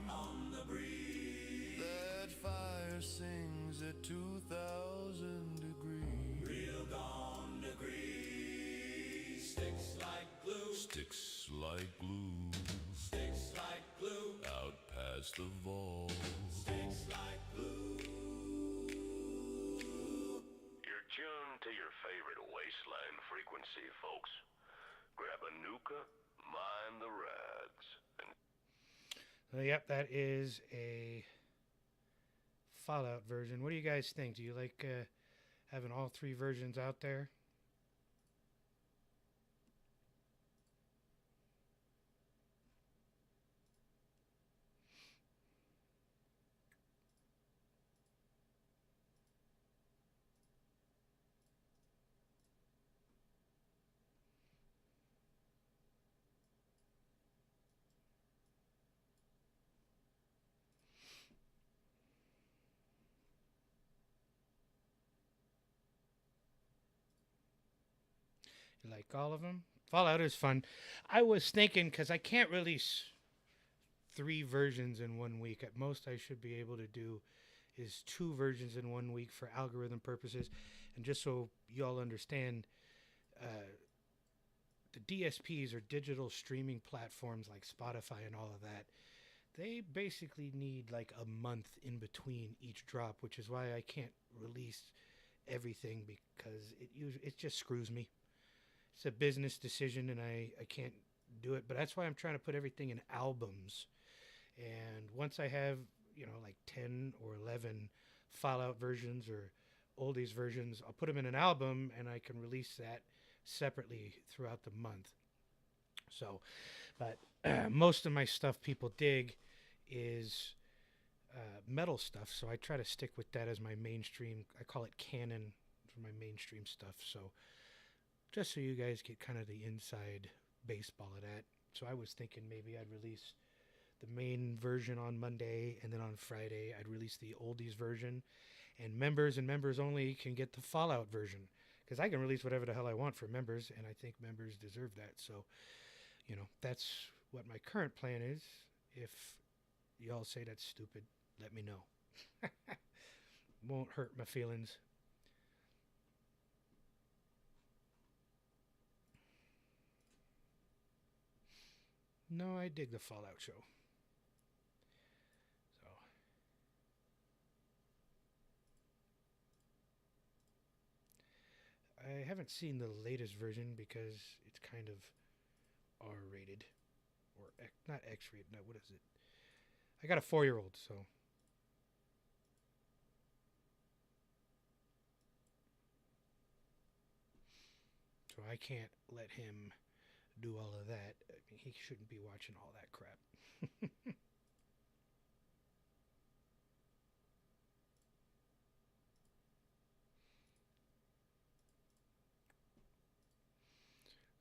On the breeze. That fire sings at 2,000 degrees. Real gone degrees. Sticks like glue. Sticks like glue. Sticks like glue. Out past the vault. Sticks like glue. You're tuned to your favorite wasteland frequency, folks. Grab a Nuka, mind the rads, and Yep, that is a Fallout version. What do you guys think? Do you like having all 3 versions out there? You like all of them? Fallout is fun. I was thinking, because I can't release 3 versions in 1 week. At most, I should be able to do is 2 versions in 1 week for algorithm purposes. And just so y'all understand, the DSPs or digital streaming platforms like Spotify and all of that, they basically need like a month in between each drop, which is why I can't release everything, because it just screws me. It's a business decision and I can't do it, but that's why I'm trying to put everything in albums. And once I have, like 10 or 11 Fallout versions or oldies versions, I'll put them in an album and I can release that separately throughout the month. So, but most of my stuff people dig is metal stuff, so I try to stick with that as my mainstream. I call it canon for my mainstream stuff. So just so you guys get kind of the inside baseball of that. So I was thinking maybe I'd release the main version on Monday, and then on Friday I'd release the oldies version, and members only can get the Fallout version, because I can release whatever the hell I want for members, and I think members deserve that. So, that's what my current plan is. If y'all say that's stupid, let me know. Won't hurt my feelings. No, I dig the Fallout show. So, I haven't seen the latest version because it's kind of R-rated, or not X-rated. No, what is it? I got a 4-year-old, so I can't let him do all of that. I mean, he shouldn't be watching all that crap.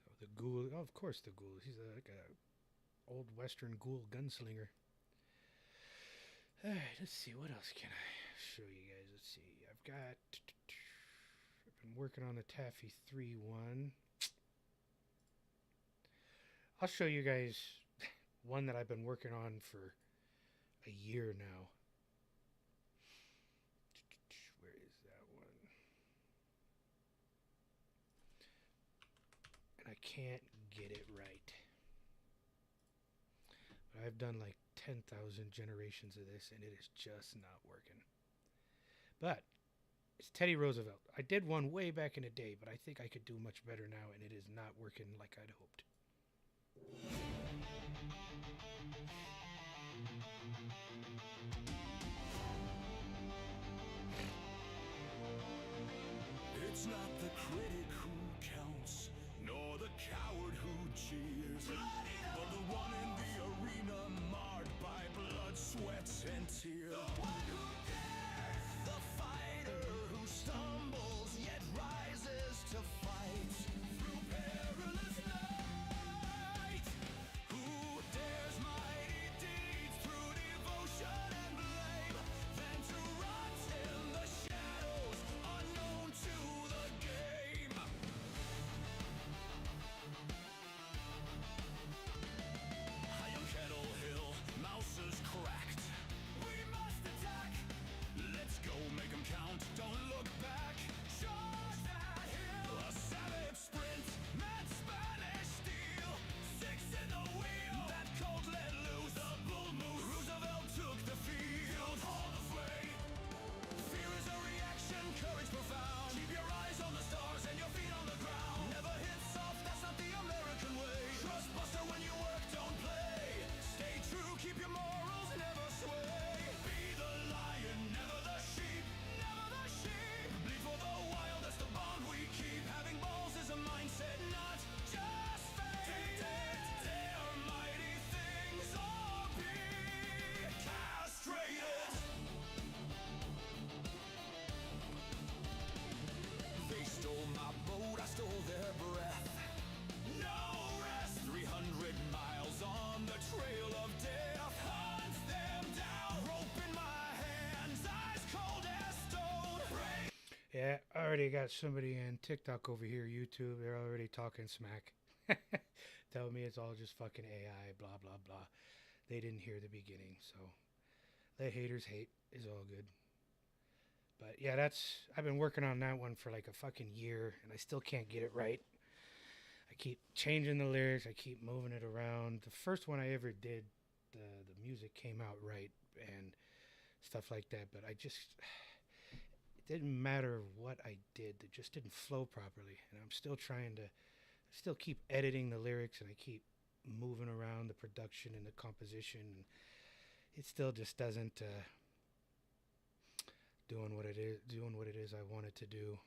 So the ghoul, oh, of course the ghoul. He's like a old western ghoul gunslinger. All right, let's see, what else can I show you guys? Let's see, I've been working on the Taffy 3 one. I'll show you guys one that I've been working on for a year now. Where is that one? And I can't get it right. But I've done like 10,000 generations of this, and it is just not working. But it's Teddy Roosevelt. I did one way back in the day, but I think I could do much better now, and it is not working like I'd hoped. It's not the critic who counts, nor the coward who cheers, but the one in the arena marred by blood, sweat, and tears. The one who dares, the fighter who stumbles yet rises to fight through perilous night. Who dares mighty deeds through devotion and blame, than to rot in the shadows unknown to the game. High on Kettle Hill, Mouse's cracked. We must attack. Let's go, make 'em count. Don't look back. Charge that hill. A savage sprint, mad Spanish steel. 6 in the wheel. That colt let loose. The bull moose. Roosevelt took the field. All the way. Fear is a reaction, courage profound. Keep your eyes on the stars and your feet on the ground. Never hit soft, that's not the American way. Trust Buster when you work, don't play. Stay true, keep your morals, never sway. Be the lion, never the sheep. Never the sheep. Bleed for the wild, that's the bond we keep. Having balls is a mindset, not just fate. Dare mighty things or be castrated. They stole my boat, I stole their breath. No rest, 300 miles on the trail of death. Hunt them down, rope in my hands, eyes cold as stone. Break. Yeah, I already got somebody in TikTok over here, YouTube. They're already talking smack. Tell me it's all just fucking AI, blah, blah, blah. They didn't hear the beginning, so let haters hate is all good. But yeah, I've been working on that one for like a fucking year, and I still can't get it right. I keep changing the lyrics, I keep moving it around. The first one I ever did, the music came out right and stuff like that, but it didn't matter what I did, it just didn't flow properly. And I'm still trying to keep editing the lyrics, and I keep moving around the production and the composition, and it still just doesn't doing what it is I want it to do.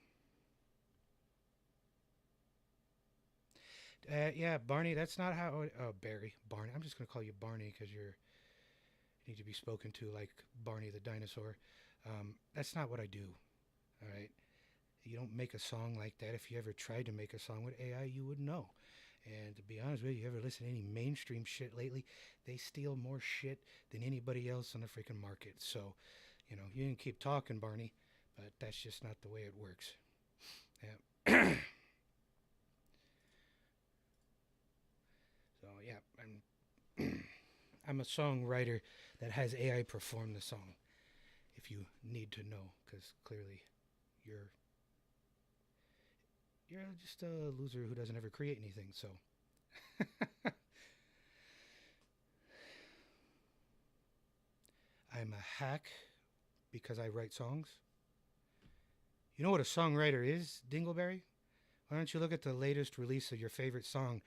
Yeah, Barney, that's not how Barney. I'm just going to call you Barney because you need to be spoken to like Barney the dinosaur. That's not what I do. All right. You don't make a song like that. If you ever tried to make a song with AI, you would know. And to be honest with you ever listen to any mainstream shit lately, they steal more shit than anybody else on the freaking market. So, you can keep talking, Barney, but that's just not the way it works. Yeah. So yeah, I'm a songwriter that has AI perform the song. If you need to know, because clearly you're just a loser who doesn't ever create anything. So I'm a hack because I write songs. You know what a songwriter is, Dingleberry? Why don't you look at the latest release of your favorite song?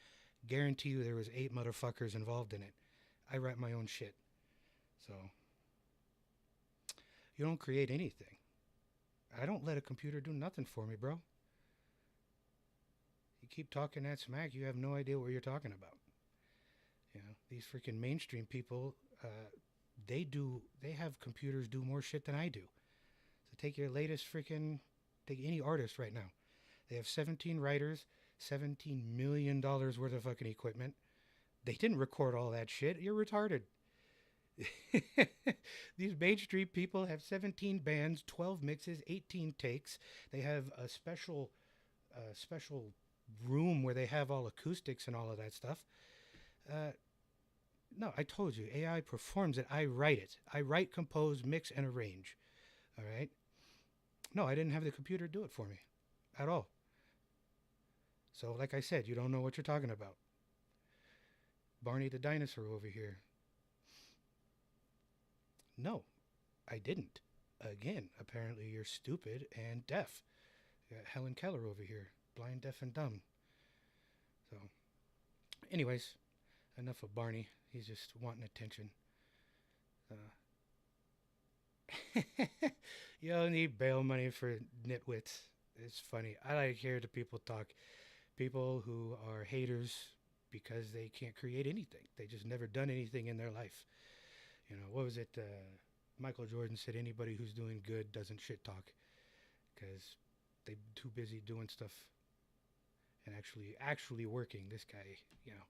Guarantee you there was 8 motherfuckers involved in it. I write my own shit. So you don't create anything. I don't let a computer do nothing for me, bro. You keep talking that smack, you have no idea what you're talking about. You know, these freaking mainstream people, they have computers do more shit than I do. So take any artist right now. They have 17 writers, $17 million worth of fucking equipment. They didn't record all that shit. You're retarded. These mainstream people have 17 bands, 12 mixes, 18 takes. They have a special room where they have all acoustics and all of that stuff. No, I told you, AI performs it. I write it. I write, compose, mix, and arrange. All right? No, I didn't have the computer do it for me at all. So, like I said, you don't know what you're talking about. Barney the dinosaur over here. No, I didn't. Again, apparently you're stupid and deaf. You got Helen Keller over here, blind, deaf, and dumb. So, anyways, enough of Barney. He's just wanting attention. You don't need bail money for nitwits. It's funny. I like hear the people talk. People who are haters because they can't create anything. They just never done anything in their life. You know, what was it? Michael Jordan said anybody who's doing good doesn't shit talk because they're too busy doing stuff and actually working. This guy, you know,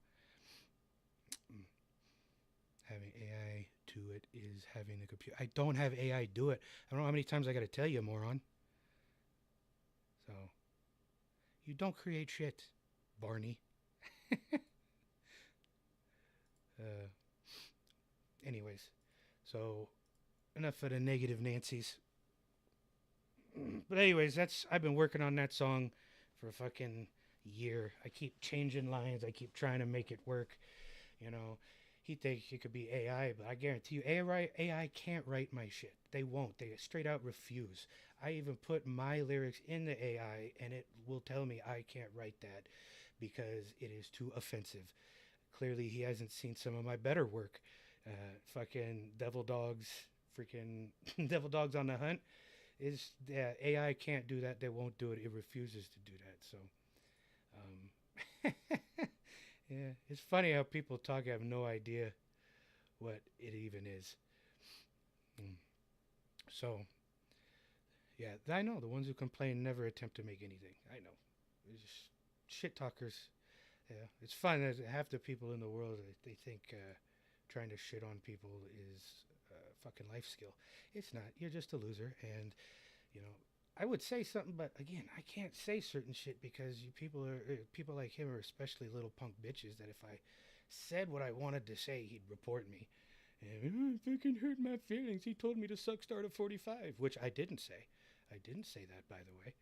having AI do it is having the computer. I don't have AI do it. I don't know how many times I got to tell you, moron. So, you don't create shit, Barney. Anyways, so enough of the negative Nancy's. But anyways, I've been working on that song for a fucking year. I keep changing lines. I keep trying to make it work. You know, he thinks it could be AI, but I guarantee you, AI can't write my shit. They won't. They straight out refuse. I even put my lyrics in the AI, and it will tell me I can't write that because it is too offensive. Clearly, he hasn't seen some of my better work. Fucking Devil Dogs, freaking Devil Dogs on the Hunt. AI can't do that. They won't do it. It refuses to do that. So, yeah, it's funny how people talk. I have no idea what it even is. So, yeah, I know the ones who complain never attempt to make anything. I know, it's just shit talkers. Yeah, it's fun that half the people in the world they think trying to shit on people is a fucking life skill. It's not. You're just a loser, and you know. I would say something, but again, I can't say certain shit because people like him are especially little punk bitches that if I said what I wanted to say, he'd report me. And fucking hurt my feelings. He told me to suck start at 45, which I didn't say. I didn't say that, by the way.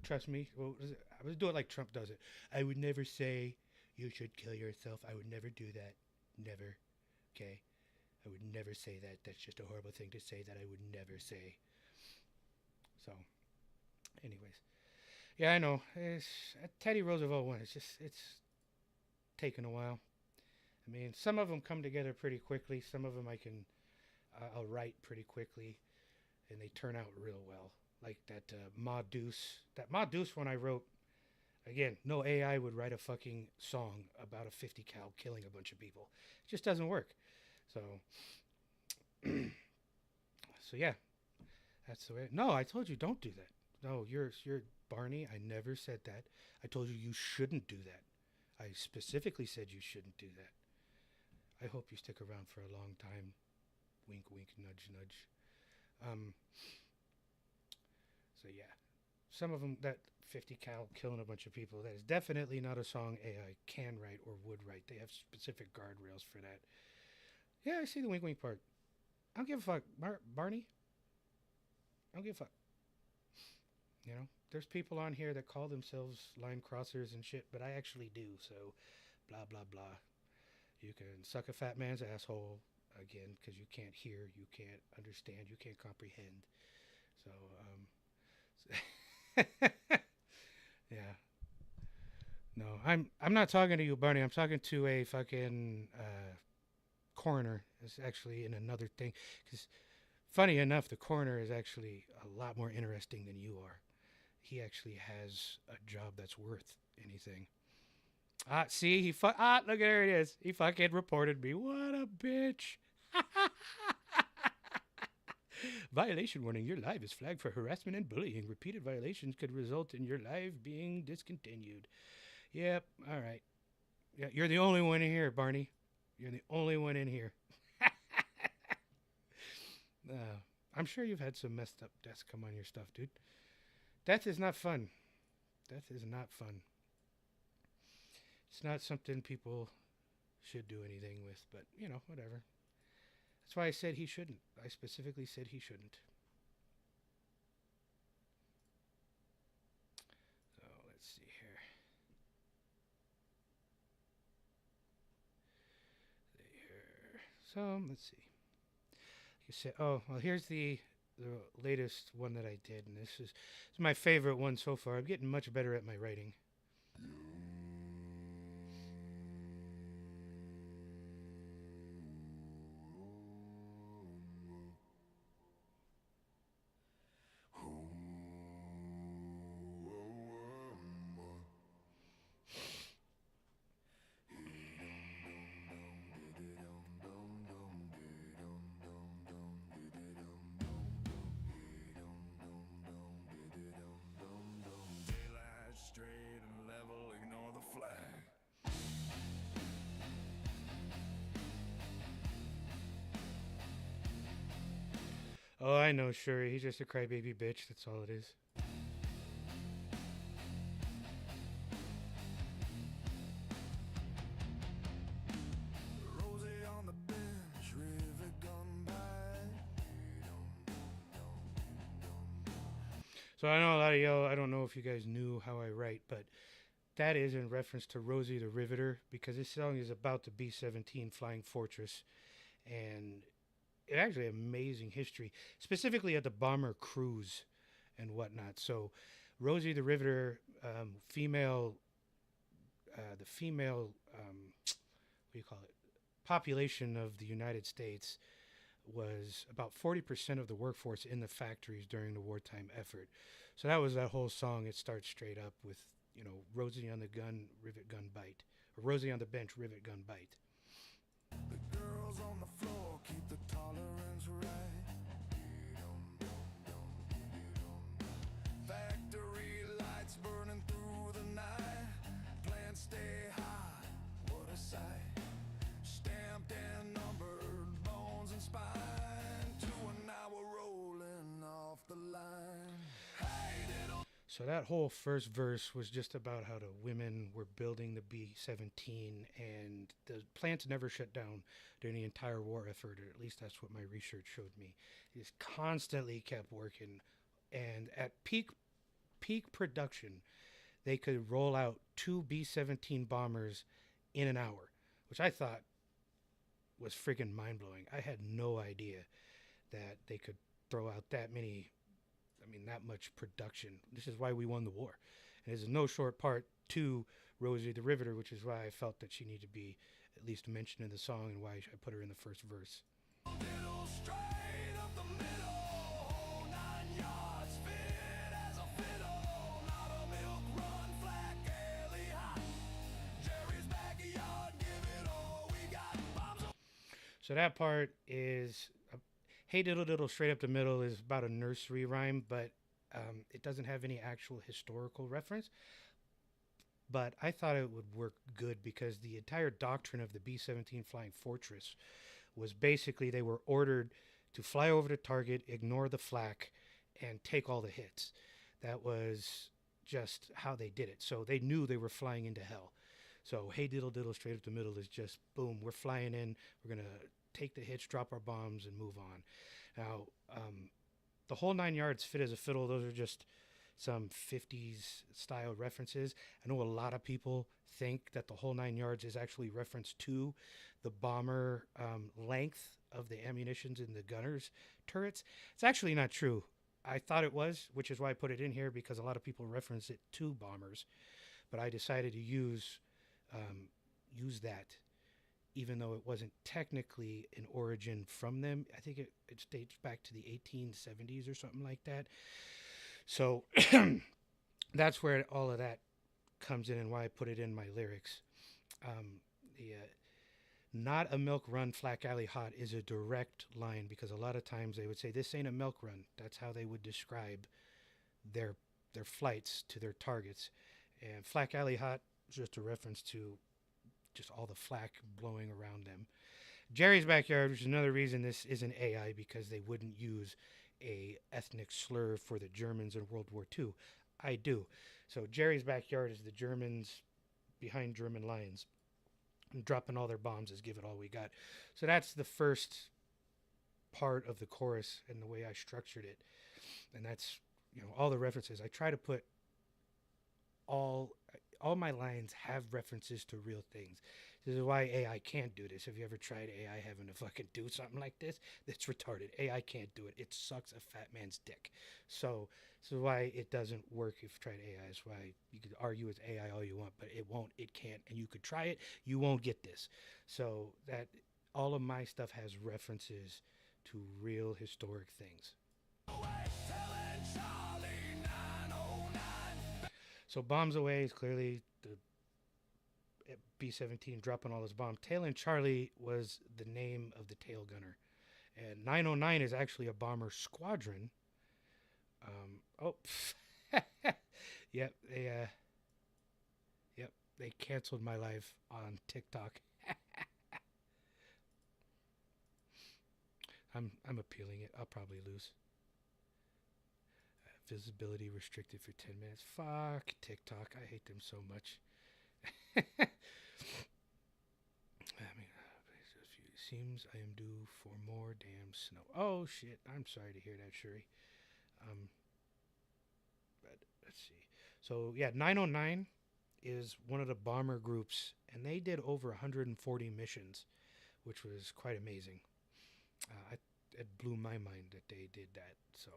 Trust me. Well, I was doing like Trump does it. I would never say you should kill yourself. I would never do that. Never. Okay. I would never say that. That's just a horrible thing to say that I would never say. So, anyways. Yeah, I know. Teddy Roosevelt one. It's taken a while. I mean, some of them come together pretty quickly. Some of them I'll write pretty quickly. And they turn out real well. Like that Ma Deuce. That Ma Deuce one I wrote. Again, no AI would write a fucking song about a 50 cal killing a bunch of people. It just doesn't work. So yeah, that's the way. No, I told you don't do that. No, you're Barney. I never said that. I told you you shouldn't do that. I specifically said you shouldn't do that. I hope you stick around for a long time, Wink, wink, nudge, nudge. So yeah, some of them, that 50 cal killing a bunch of people, that is definitely not a song AI can write or would write. They have specific guardrails for that. Yeah, I see the wink, wink part. I don't give a fuck, Barney. I don't give a fuck. You know, there's people on here that call themselves line crossers and shit, but I actually do. So, blah blah blah. You can suck a fat man's asshole again because you can't hear, you can't understand, you can't comprehend. So, yeah. No, I'm not talking to you, Barney. I'm talking to a fucking coroner. It's actually in another thing. Because, funny enough, the coroner is actually a lot more interesting than you are. He actually has a job that's worth anything. See, look, there it is. He fucking reported me. What a bitch. Violation warning. Your live is flagged for harassment and bullying. Repeated violations could result in your live being discontinued. Yep. All right. Yeah, you're the only one in here, Barney. You're the only one in here. I'm sure you've had some messed up deaths come on your stuff, dude. Death is not fun. Death is not fun. It's not something people should do anything with, but, you know, whatever. That's why I said he shouldn't. I specifically said he shouldn't. So, let's see here. So, let's see. You said, oh, well, here's the latest one that I did, and this is my favorite one so far. I'm getting much better at my writing. Straight and level, ignore the flag. Oh, I know, Shuri. He's just a crybaby bitch. That's all it is. Rosie on the bench, river gun by. So I know a lot of y'all, I don't know if you guys knew how I write, but that is in reference to Rosie the Riveter, because this song is about the B-17 Flying Fortress, and it actually amazing history, specifically at the bomber cruise and whatnot. So Rosie the Riveter, female, what do you call it, population of the United States was about 40% of the workforce in the factories during the wartime effort. So that was that whole song. It starts straight up with, you know, Rosie on the gun, rivet gun bite. Or Rosie on the bench, rivet gun bite. The girls on the floor keep the tolerance right. Factory lights burning through the night. Plants stay hot, what a sight. Stamped and numbered, bones and spine. 2 an hour rolling off the line. So that whole first verse was just about how the women were building the B-17, and the plants never shut down during the entire war effort, or at least that's what my research showed me. It just constantly kept working, and at peak production, they could roll out 2 B-17 bombers in an hour, which I thought was freaking mind-blowing. I had no idea that they could throw out that many, that much production. This is why we won the war. And there's no short part to Rosie the Riveter, which is why I felt that she needed to be at least mentioned in the song and why I put her in the first verse. Middle straight up the middle, whole 9 yards, fit as a fiddle. Not a milk run, flat, gaily hot. Jerry's backyard, give it all we got. Bombs. So that part is, hey diddle diddle straight up the middle is about a nursery rhyme, but it doesn't have any actual historical reference. But I thought it would work good because the entire doctrine of the B-17 Flying Fortress was basically they were ordered to fly over the target, ignore the flak, and take all the hits. That was just how they did it. So they knew they were flying into hell. So hey diddle diddle straight up the middle is just boom, we're flying in, we're going to take the hits, drop our bombs, and move on. Now, the whole 9 yards fit as a fiddle. Those are just some 50s style references. I know a lot of people think that the whole 9 yards is actually reference to the bomber length of the ammunitions in the gunner's turrets. It's actually not true. I thought it was, which is why I put it in here, because a lot of people reference it to bombers. But I decided to use that, even though it wasn't technically an origin from them. I think it dates back to the 1870s or something like that. So that's where all of that comes in and why I put it in my lyrics. Not a milk run, Flak Alley hot is a direct line, because a lot of times they would say, this ain't a milk run. That's how they would describe their flights to their targets. And Flak Alley hot is just a reference to just all the flak blowing around them. Jerry's Backyard, which is another reason this isn't AI, because they wouldn't use a ethnic slur for the Germans in World War II. I do. So Jerry's Backyard is the Germans behind German lines, and dropping all their bombs is give it all we got. So that's the first part of the chorus and the way I structured it. And that's, all the references. I try to put all my lines have references to real things. This is why AI can't do this. Have you ever tried AI having to fucking do something like this? It's retarded. AI can't do it. It sucks a fat man's dick. So this is why it doesn't work if you tried AI. It's why you could argue it's AI all you want, but it won't. It can't. And you could try it. You won't get this. So that all of my stuff has references to real historic things. So Bombs Away is clearly the B-17 dropping all his bombs. Tailin' Charlie was the name of the tail gunner. And 909 is actually a bomber squadron. Yep, they canceled my live on TikTok. I'm appealing it. I'll probably lose. Visibility restricted for 10 minutes. Fuck TikTok. I hate them so much. Seems I am due for more damn snow. Oh, shit. I'm sorry to hear that, Shuri. But let's see. So, yeah, 909 is one of the bomber groups, and they did over 140 missions, which was quite amazing. It blew my mind that they did that, so...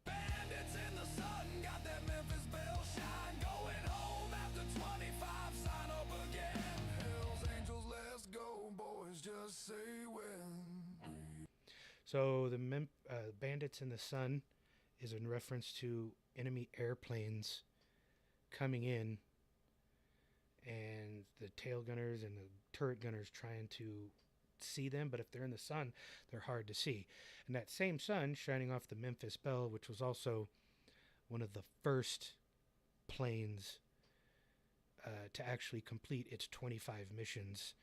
Bandits in the sun got that Memphis bell shine. Going home after 25, sign up again. Hell's Angels, let's go, boys, just say when. So the Bandits in the Sun is in reference to enemy airplanes coming in, and the tail gunners and the turret gunners trying to see them, but if they're in the sun, they're hard to see. And that same sun shining off the Memphis Belle, which was also one of the first planes to actually complete its 25 missions,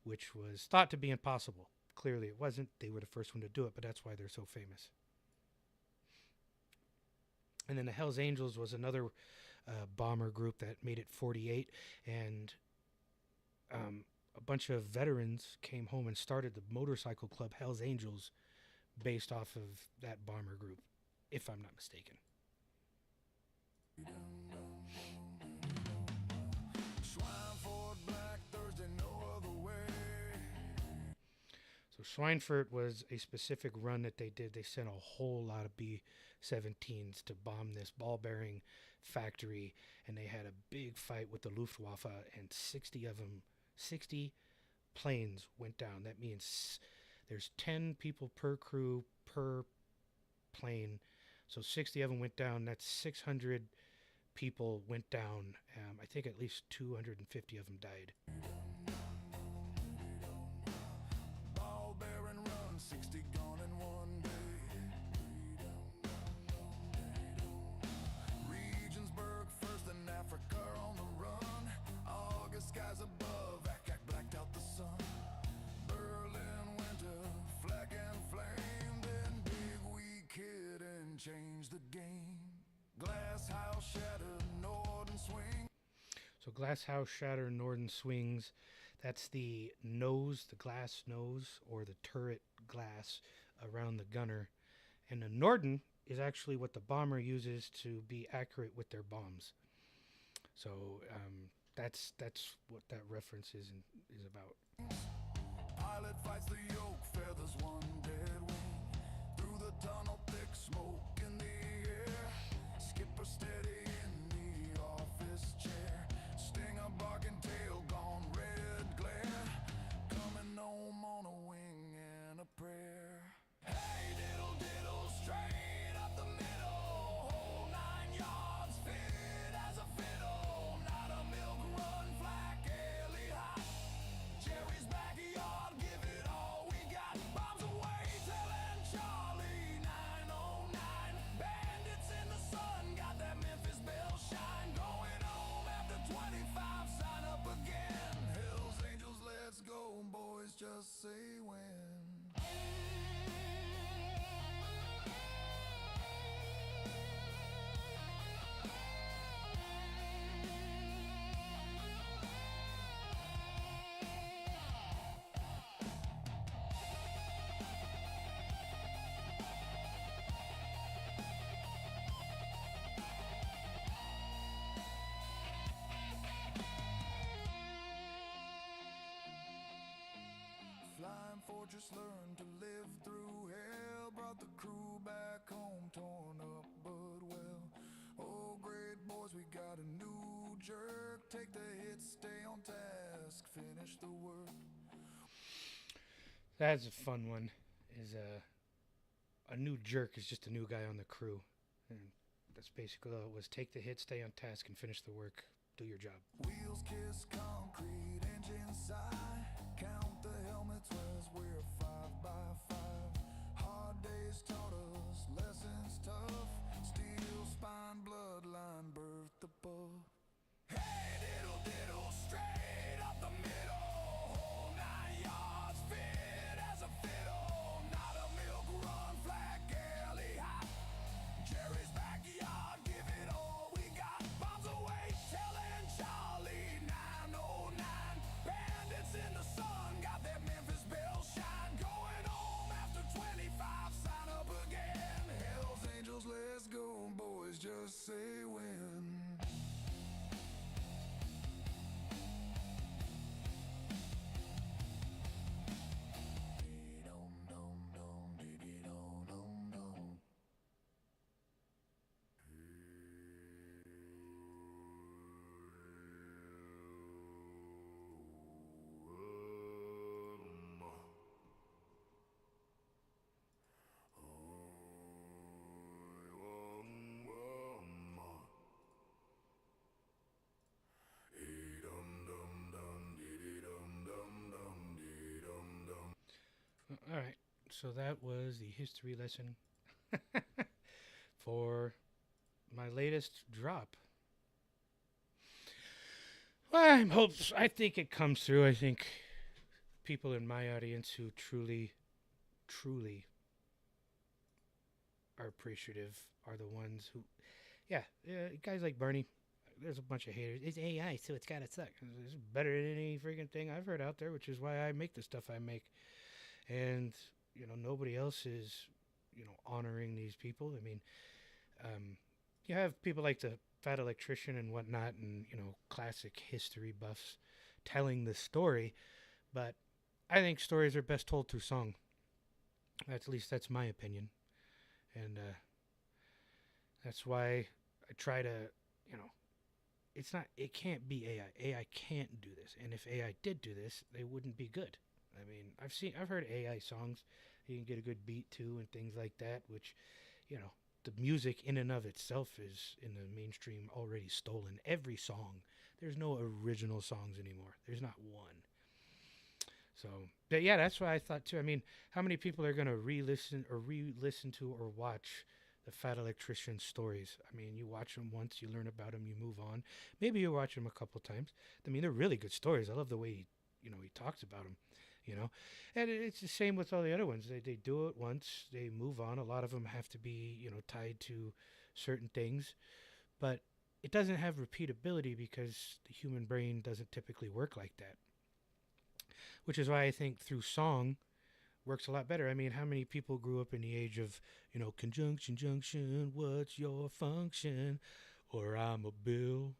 which was thought to be impossible. Clearly it wasn't. They were the first one to do it, but that's why they're so famous. And then the Hells Angels was another bomber group that made it 48, and a bunch of veterans came home and started the motorcycle club Hells Angels based off of that bomber group, if I'm not mistaken. So Schweinfurt was a specific run that they did. They sent a whole lot of B-17s to bomb this ball-bearing factory, and they had a big fight with the Luftwaffe, and 60 planes went down. That means there's 10 people per crew per plane. So 60 of them went down. That's 600 people went down. I think at least 250 of them died. Ball bearing run, 60 gone in one day. Regensburg first in Africa on the run. August skies above, blacked out the sun. Berlin change the game. Glass house shattered, northern swing. So glass house shatter, northern swings. That's the nose, the glass nose, or the turret glass around the gunner. And the Norden is actually what the bomber uses to be accurate with their bombs. So that's what that reference is about. Pilot fights the yoke, feathers one dead wing. Through the tunnel, thick smoke in the air. Skipper steady in the office chair. Stinger barking tail gone red glare. Coming home on a wing and a prayer. Hey diddle diddle, straight up the middle. Whole 9 yards, fit as a fiddle. Not a milk run, flat, gaily hot. Jerry's backyard, give it all we got. Bombs away, telling Charlie 909. Bandits in the sun, got that Memphis bell shine. Going home after 25, sign up again. Hells Angels, let's go, boys, just say when. Flying Fortress learned to live through hell. Brought the crew back home, torn up but well. Oh, great boys, we got a new jerk. Take the hits, stay on task, finish the work. That's a fun one. Is a new jerk is just a new guy on the crew, and that's basically all it was. Take the hit, stay on task, and finish the work. Do your job. Wheels kiss concrete, engine sigh. Count the helmets as we're 5 by 5. Hard days taught us lessons tough. Steel spine, bloodline, birth above. Hey diddle diddle, straight up the middle. Whole 9 yards, fit as a fiddle. Not a milk run, flat, gaily hot. Jerry's backyard, give it all we got. Bombs away, telling Charlie 909. Bandits in the sun, got that Memphis bell shine. Going home after 25, sign up again. Hells Angels, let's go, boys, just say when. All right. So that was the history lesson for my latest drop. Well, I think it comes through. I think people in my audience who truly are appreciative are the ones who, guys like Bernie. There's a bunch of haters. It's AI, so it's gotta suck. It's better than any freaking thing I've heard out there, which is why I make the stuff I make. And nobody else is honoring these people. I mean, you have people like the Fat Electrician and whatnot, and classic history buffs telling the story, but I think stories are best told through song. At least that's my opinion, and that's why I try to it can't be AI. AI can't do this, and if AI did do this, they wouldn't be good. I mean, I've heard AI songs. You can get a good beat to and things like that, which, the music in and of itself is in the mainstream already stolen. Every song. There's no original songs anymore. There's not one. So, but yeah, that's what I thought too. I mean, how many people are going to re-listen to or watch the Fat Electrician stories? I mean, you watch them once, you learn about them, you move on. Maybe you watch them a couple times. I mean, they're really good stories. I love the way he talks about them. you know. And it's the same with all the other ones. They do it once, they move on. A lot of them have to be, you know, tied to certain things, but it doesn't have repeatability because the human brain doesn't typically work like that. Which is why I think through song works a lot better. I mean, how many people grew up in the age of, you know, conjunction, junction, what's your function? Or I'm a bill,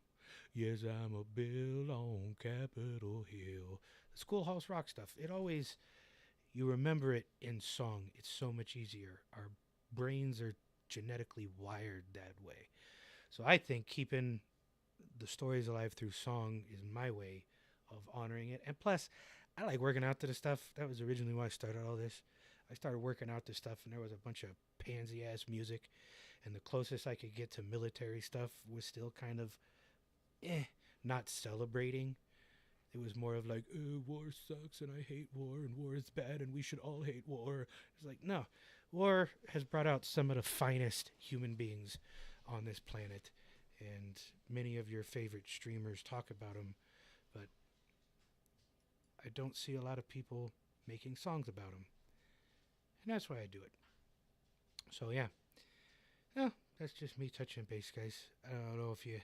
yes, I'm a bill on Capitol Hill. The Schoolhouse Rock stuff, it always, you remember it in song. It's so much easier. Our brains are genetically wired that way. So I think keeping the stories alive through song is my way of honoring it. And plus, I like working out to the stuff. That was originally why I started all this. I started working out to stuff, and there was a bunch of pansy ass music, and the closest I could get to military stuff was still kind of, not celebrating. It was more of like, war sucks, and I hate war, and war is bad, and we should all hate war. It's like, no, war has brought out some of the finest human beings on this planet, and many of your favorite streamers talk about them, but I don't see a lot of people making songs about them. And that's why I do it. So, yeah. Well, that's just me touching base, guys. I don't know if you...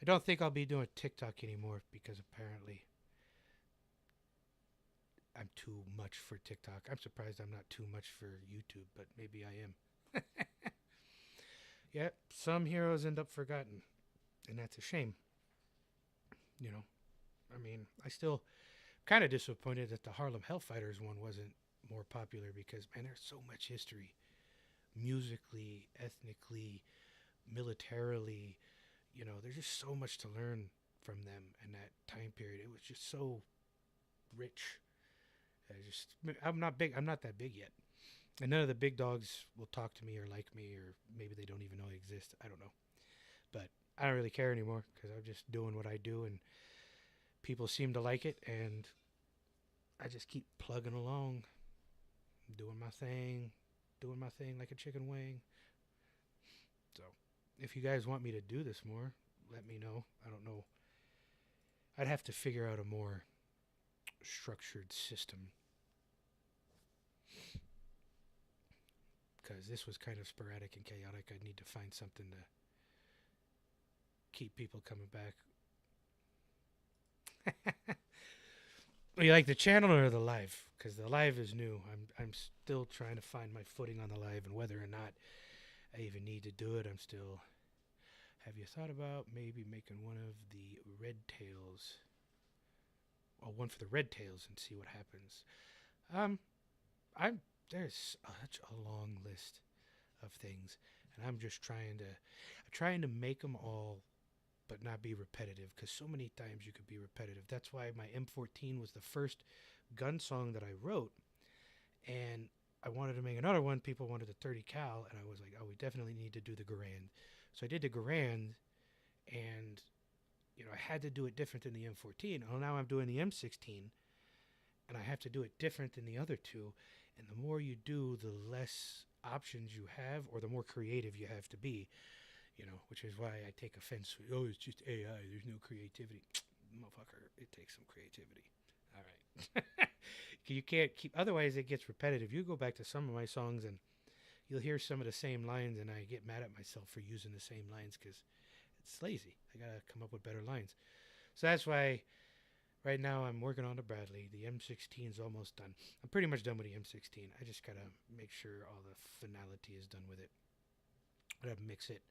I don't think I'll be doing TikTok anymore because apparently I'm too much for TikTok. I'm surprised I'm not too much for YouTube, but maybe I am. Yeah, some heroes end up forgotten, and that's a shame. You know, I mean, I still kind of disappointed that the Harlem Hellfighters one wasn't more popular because, man, there's so much history, musically, ethnically, militarily. You know, there's just so much to learn from them in that time period. It was just so rich. I'm not big. I'm not that big yet. And none of the big dogs will talk to me or like me, or maybe they don't even know I exist. I don't know. But I don't really care anymore because I'm just doing what I do, and people seem to like it, and I just keep plugging along, doing my thing like a chicken wing. So if you guys want me to do this more, let me know. I don't know. I'd have to figure out a more structured system, because this was kind of sporadic and chaotic. I need to find something to keep people coming back. You like the channel or the live? Because the live is new. I'm still trying to find my footing on the live, and whether or not I even need to do it. I'm still... Have you thought about maybe making one of the red tails? Well, one for the red tails and see what happens. There's such a long list of things, and I'm just trying to make them all, but not be repetitive, because so many times you could be repetitive. That's why my M14 was the first gun song that I wrote, and I wanted to make another one. People wanted the 30 cal, and I was like, oh, we definitely need to do the Garand. So I did the Garand, and you know, I had to do it different than the M14. Well, now I'm doing the M16, and I have to do it different than the other two. And the more you do, the less options you have, or the more creative you have to be. You know, which is why I take offense. Oh, it's just AI. There's no creativity. Motherfucker, it takes some creativity. All right. You can't keep, otherwise it gets repetitive. You go back to some of my songs and you'll hear some of the same lines, and I get mad at myself for using the same lines because it's lazy. I got to come up with better lines. So that's why right now I'm working on the Bradley. The M16 is almost done. I'm pretty much done with the M16. I just got to make sure all the finality is done with it. I got to mix it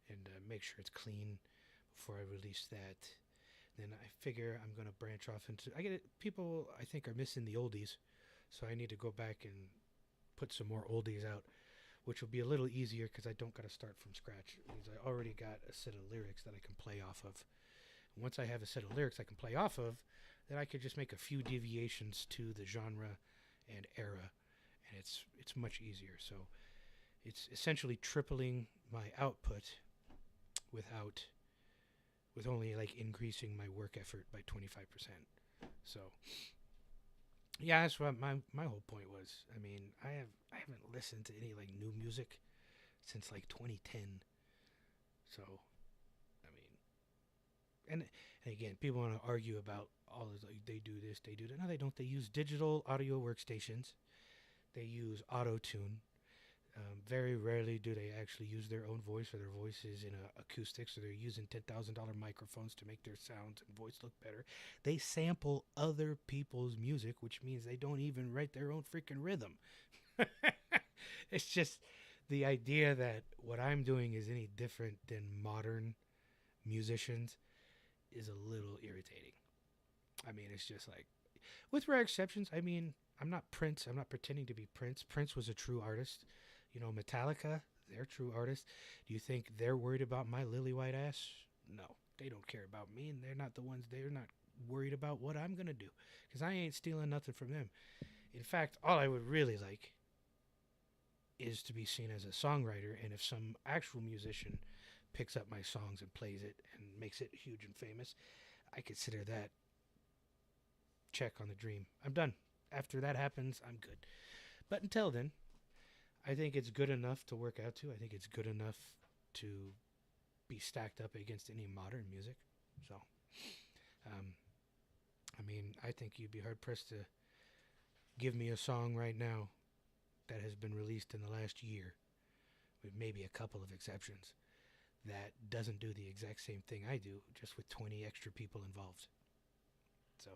and make sure it's clean before I release that. Then I figure I'm going to branch off into... People, I think, are missing the oldies, so I need to go back and put some more oldies out, which will be a little easier because I don't got to start from scratch. It means I already got a set of lyrics that I can play off of. And once I have a set of lyrics I can play off of, then I could just make a few deviations to the genre and era, and it's much easier. So it's essentially tripling my output with only like increasing my work effort by 25%. So yeah, that's what my whole point was. I mean, I haven't listened to any like new music since like 2010. So I mean, And again, people want to argue about all this. Like, they do this, they do that. No, they don't. They use digital audio workstations. They use auto tune. Very rarely do they actually use their own voice or their voice is in acoustics, or they're using $10,000 microphones to make their sound and voice look better. They sample other people's music, which means they don't even write their own freaking rhythm. It's just the idea that what I'm doing is any different than modern musicians is a little irritating. I mean, it's just like, with rare exceptions, I mean, I'm not Prince. I'm not pretending to be Prince. Prince was a true artist. You know, Metallica, they're true artists. Do you think they're worried about my lily white ass? No, they don't care about me, and they're not worried about what I'm going to do, because I ain't stealing nothing from them. In fact, all I would really like is to be seen as a songwriter, and if some actual musician picks up my songs and plays it and makes it huge and famous, I consider that check on the dream. I'm done. After that happens, I'm good. But until then, I think it's good enough to work out to. I think it's good enough to be stacked up against any modern music. So, I mean, I think you'd be hard-pressed to give me a song right now that has been released in the last year, with maybe a couple of exceptions, that doesn't do the exact same thing I do, just with 20 extra people involved. So,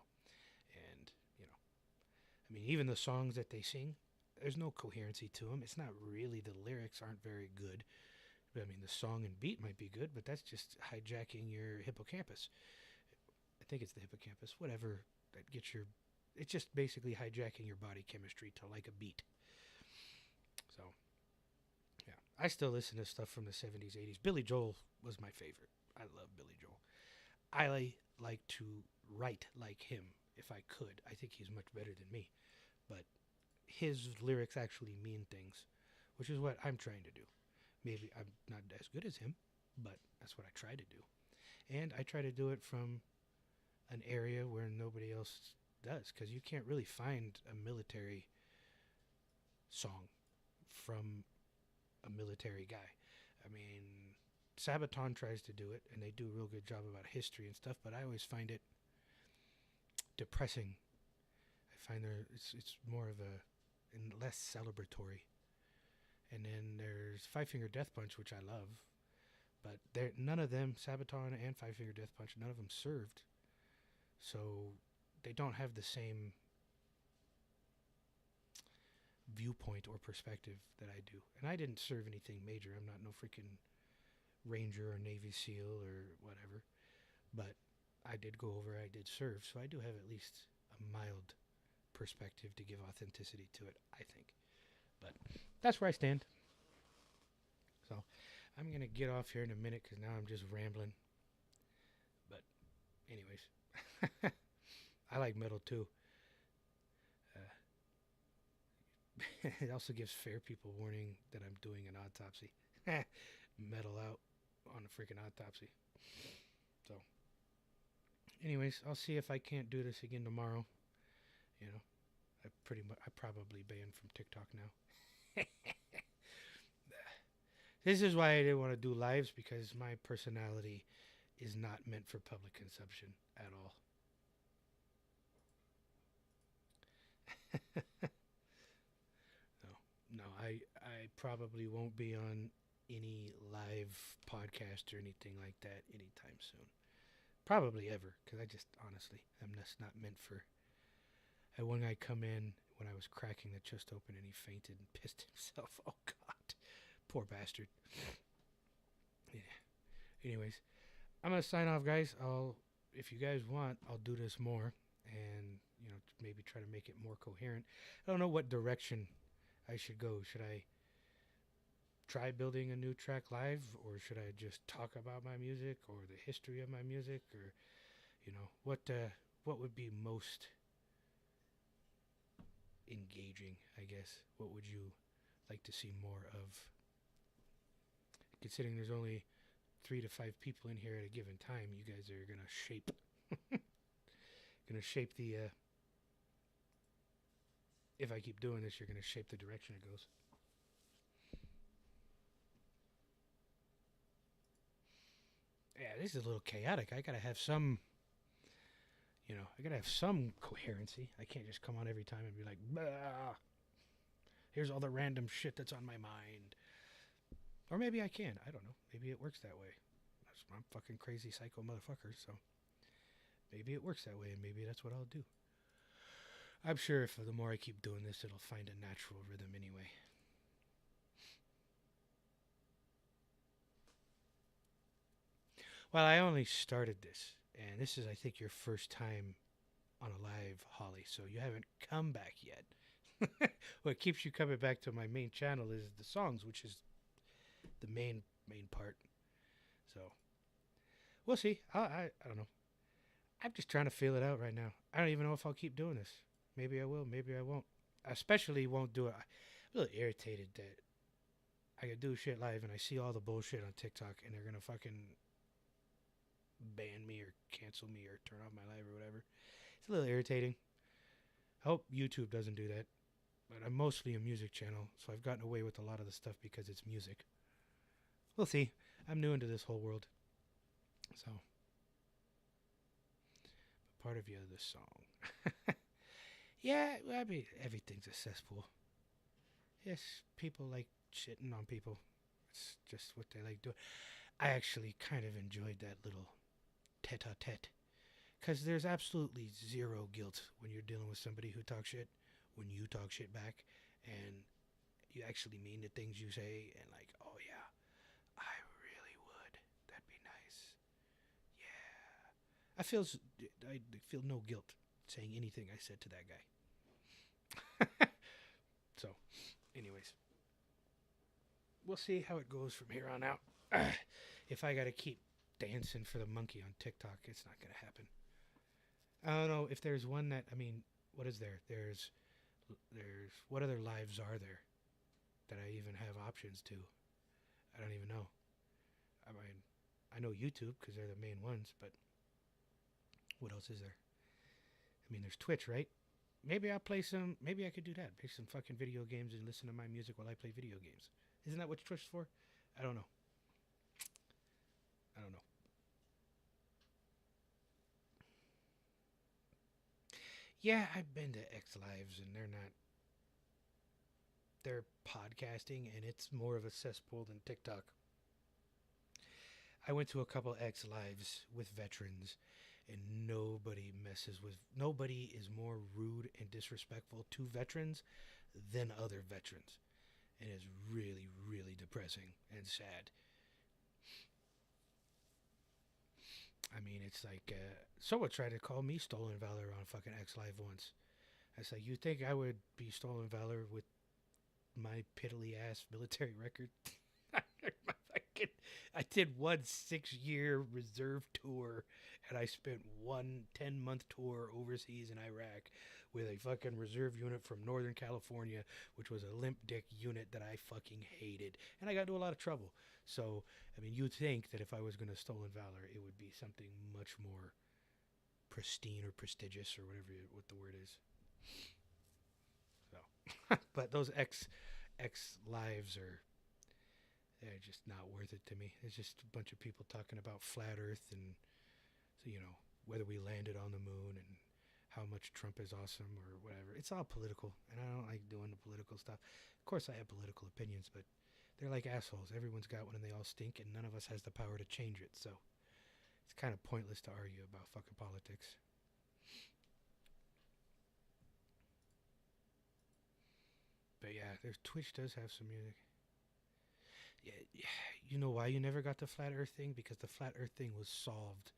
and, you know, I mean, even the songs that they sing, there's no coherency to them. It's not really, the lyrics aren't very good. I mean, the song and beat might be good, but that's just hijacking your hippocampus. I think it's the hippocampus, whatever, that gets your, it's just basically hijacking your body chemistry to like a beat. So, yeah, I still listen to stuff from the 70s, 80s. Billy Joel was my favorite. I love Billy Joel. I like to write like him if I could. I think he's much better than me. But his lyrics actually mean things, which is what I'm trying to do. Maybe I'm not as good as him, but that's what I try to do. And I try to do it from an area where nobody else does, because you can't really find a military song from a military guy. I mean, Sabaton tries to do it, and they do a real good job about history and stuff, but I always find it depressing. I find it's more of a, and less celebratory. And then there's Five Finger Death Punch, which I love, but none of them, Sabaton and Five Finger Death Punch, none of them served. So they don't have the same viewpoint or perspective that I do. And I didn't serve anything major. I'm not no freaking Ranger or Navy SEAL or whatever. But I did go over, I did serve. So I do have at least a mild perspective to give authenticity to it, I think. But that's where I stand. So I'm going to get off here in a minute, because now I'm just rambling. But anyways, I like metal too. It also gives fair people warning that I'm doing an autopsy. Metal out on a freaking autopsy. So anyways, I'll see if I can't do this again tomorrow. You know, I probably banned from TikTok now. This is why I didn't want to do lives, because my personality is not meant for public consumption at all. No, I probably won't be on any live podcast or anything like that anytime soon. Probably ever, because I just, honestly, I'm just not meant for... I had one guy come in when I was cracking the chest open, and he fainted and pissed himself. Oh, God. Poor bastard. Yeah. Anyways, I'm going to sign off, guys. If you guys want, I'll do this more and, you know, maybe try to make it more coherent. I don't know what direction I should go. Should I try building a new track live, or should I just talk about my music or the history of my music, or, you know, what would be most engaging, I guess? What would you like to see more of? Considering there's only 3 to 5 people in here at a given time, you guys are gonna shape the if I keep doing this, you're gonna shape the direction it goes. Yeah, this is a little chaotic. I gotta have some, I gotta have some coherency. I can't just come on every time and be like, bah, here's all the random shit that's on my mind. Or maybe I can. I don't know. Maybe it works that way. I'm a fucking crazy psycho motherfucker, so maybe it works that way, and maybe that's what I'll do. I'm sure if the more I keep doing this, it'll find a natural rhythm anyway. Well, I only started this, and this is, I think, your first time on a live, Holly, so you haven't come back yet. What keeps you coming back to my main channel is the songs, which is the main part. So, we'll see. I don't know. I'm just trying to feel it out right now. I don't even know if I'll keep doing this. Maybe I will, maybe I won't. I especially won't do it. I'm a little irritated that I could do shit live and I see all the bullshit on TikTok and they're gonna fucking ban me or cancel me or turn off my live or whatever. It's a little irritating. I hope YouTube doesn't do that. But I'm mostly a music channel, so I've gotten away with a lot of the stuff because it's music. We'll see. I'm new into this whole world. So, part of you of this song. Yeah, I mean, everything's a cesspool. Yes, people like shitting on people. It's just what they like doing. I actually kind of enjoyed that little tete-a-tete. Because there's absolutely zero guilt when you're dealing with somebody who talks shit, when you talk shit back, and you actually mean the things you say, and like, oh yeah, I really would. That'd be nice. Yeah. I feel no guilt saying anything I said to that guy. So, anyways. We'll see how it goes from here on out. If I gotta keep dancing for the monkey on TikTok, it's not gonna happen. I don't know if there's one that, I mean, what is there? There's what other lives are there that I even have options to? I don't even know. I mean, I know YouTube because they're the main ones, but what else is there? I mean, there's Twitch, right? Maybe I'll play some, maybe I could do that. Play some fucking video games and listen to my music while I play video games. Isn't that what Twitch is for? I don't know. Yeah, I've been to X Lives and they're podcasting and it's more of a cesspool than TikTok. I went to a couple X Lives with veterans and nobody is more rude and disrespectful to veterans than other veterans. And it's really, really depressing and sad. I mean, it's like, someone tried to call me Stolen Valor on fucking X Live once. I was like, you think I would be Stolen Valor with my piddly ass military record? I did one 6-year reserve tour, and I spent one 10-month tour overseas in Iraq with a fucking reserve unit from Northern California, which was a limp dick unit that I fucking hated. And I got into a lot of trouble. So, I mean, you'd think that if I was going to Stolen Valor, it would be something much more pristine or prestigious or what the word is. So, but those X Lives they're just not worth it to me. It's just a bunch of people talking about flat Earth and, whether we landed on the moon and how much Trump is awesome or whatever. It's all political, and I don't like doing the political stuff. Of course, I have political opinions, but they're like assholes. Everyone's got one and they all stink, and none of us has the power to change it. So it's kind of pointless to argue about fucking politics. But yeah, Twitch does have some music. Yeah, you know why you never got the flat Earth thing? Because the flat Earth thing was solved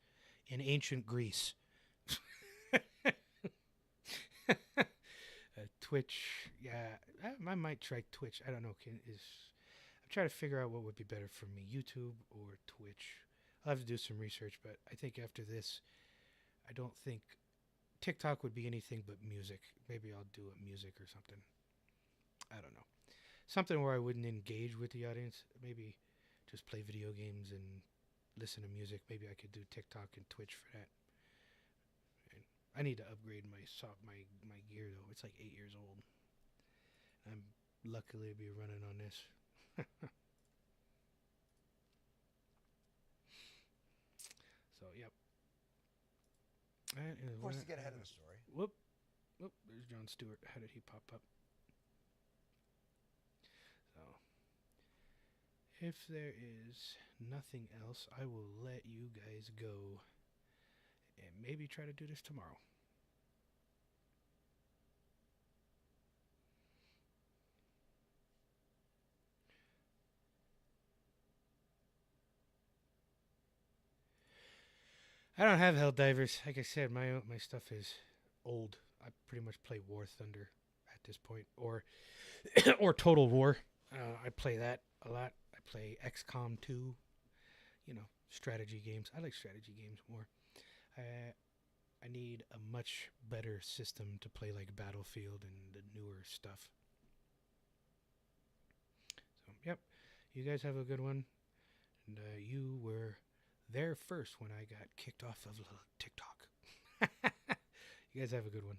in ancient Greece. Twitch, yeah, I might try Twitch. I don't know. I'm trying to figure out what would be better for me, YouTube or Twitch. I'll have to do some research, but I think after this, I don't think TikTok would be anything but music. Maybe I'll do a music or something. I don't know. Something where I wouldn't engage with the audience. Maybe just play video games and listen to music. Maybe I could do TikTok and Twitch for that. And I need to upgrade my gear though. It's like 8 years old. I'm luckily to be running on this. that is Of course, what to get ahead I- of the story. Whoop. Whoop. There's Jon Stewart. How did he pop up? So, if there is nothing else, I will let you guys go and maybe try to do this tomorrow. I don't have Helldivers. Like I said, my stuff is old. I pretty much play War Thunder at this point, or or Total War. I play that a lot. I play XCOM 2. You know, strategy games. I like strategy games more. I need a much better system to play like Battlefield and the newer stuff. So, yep. You guys have a good one. And you were there first when I got kicked off of TikTok. You guys have a good one.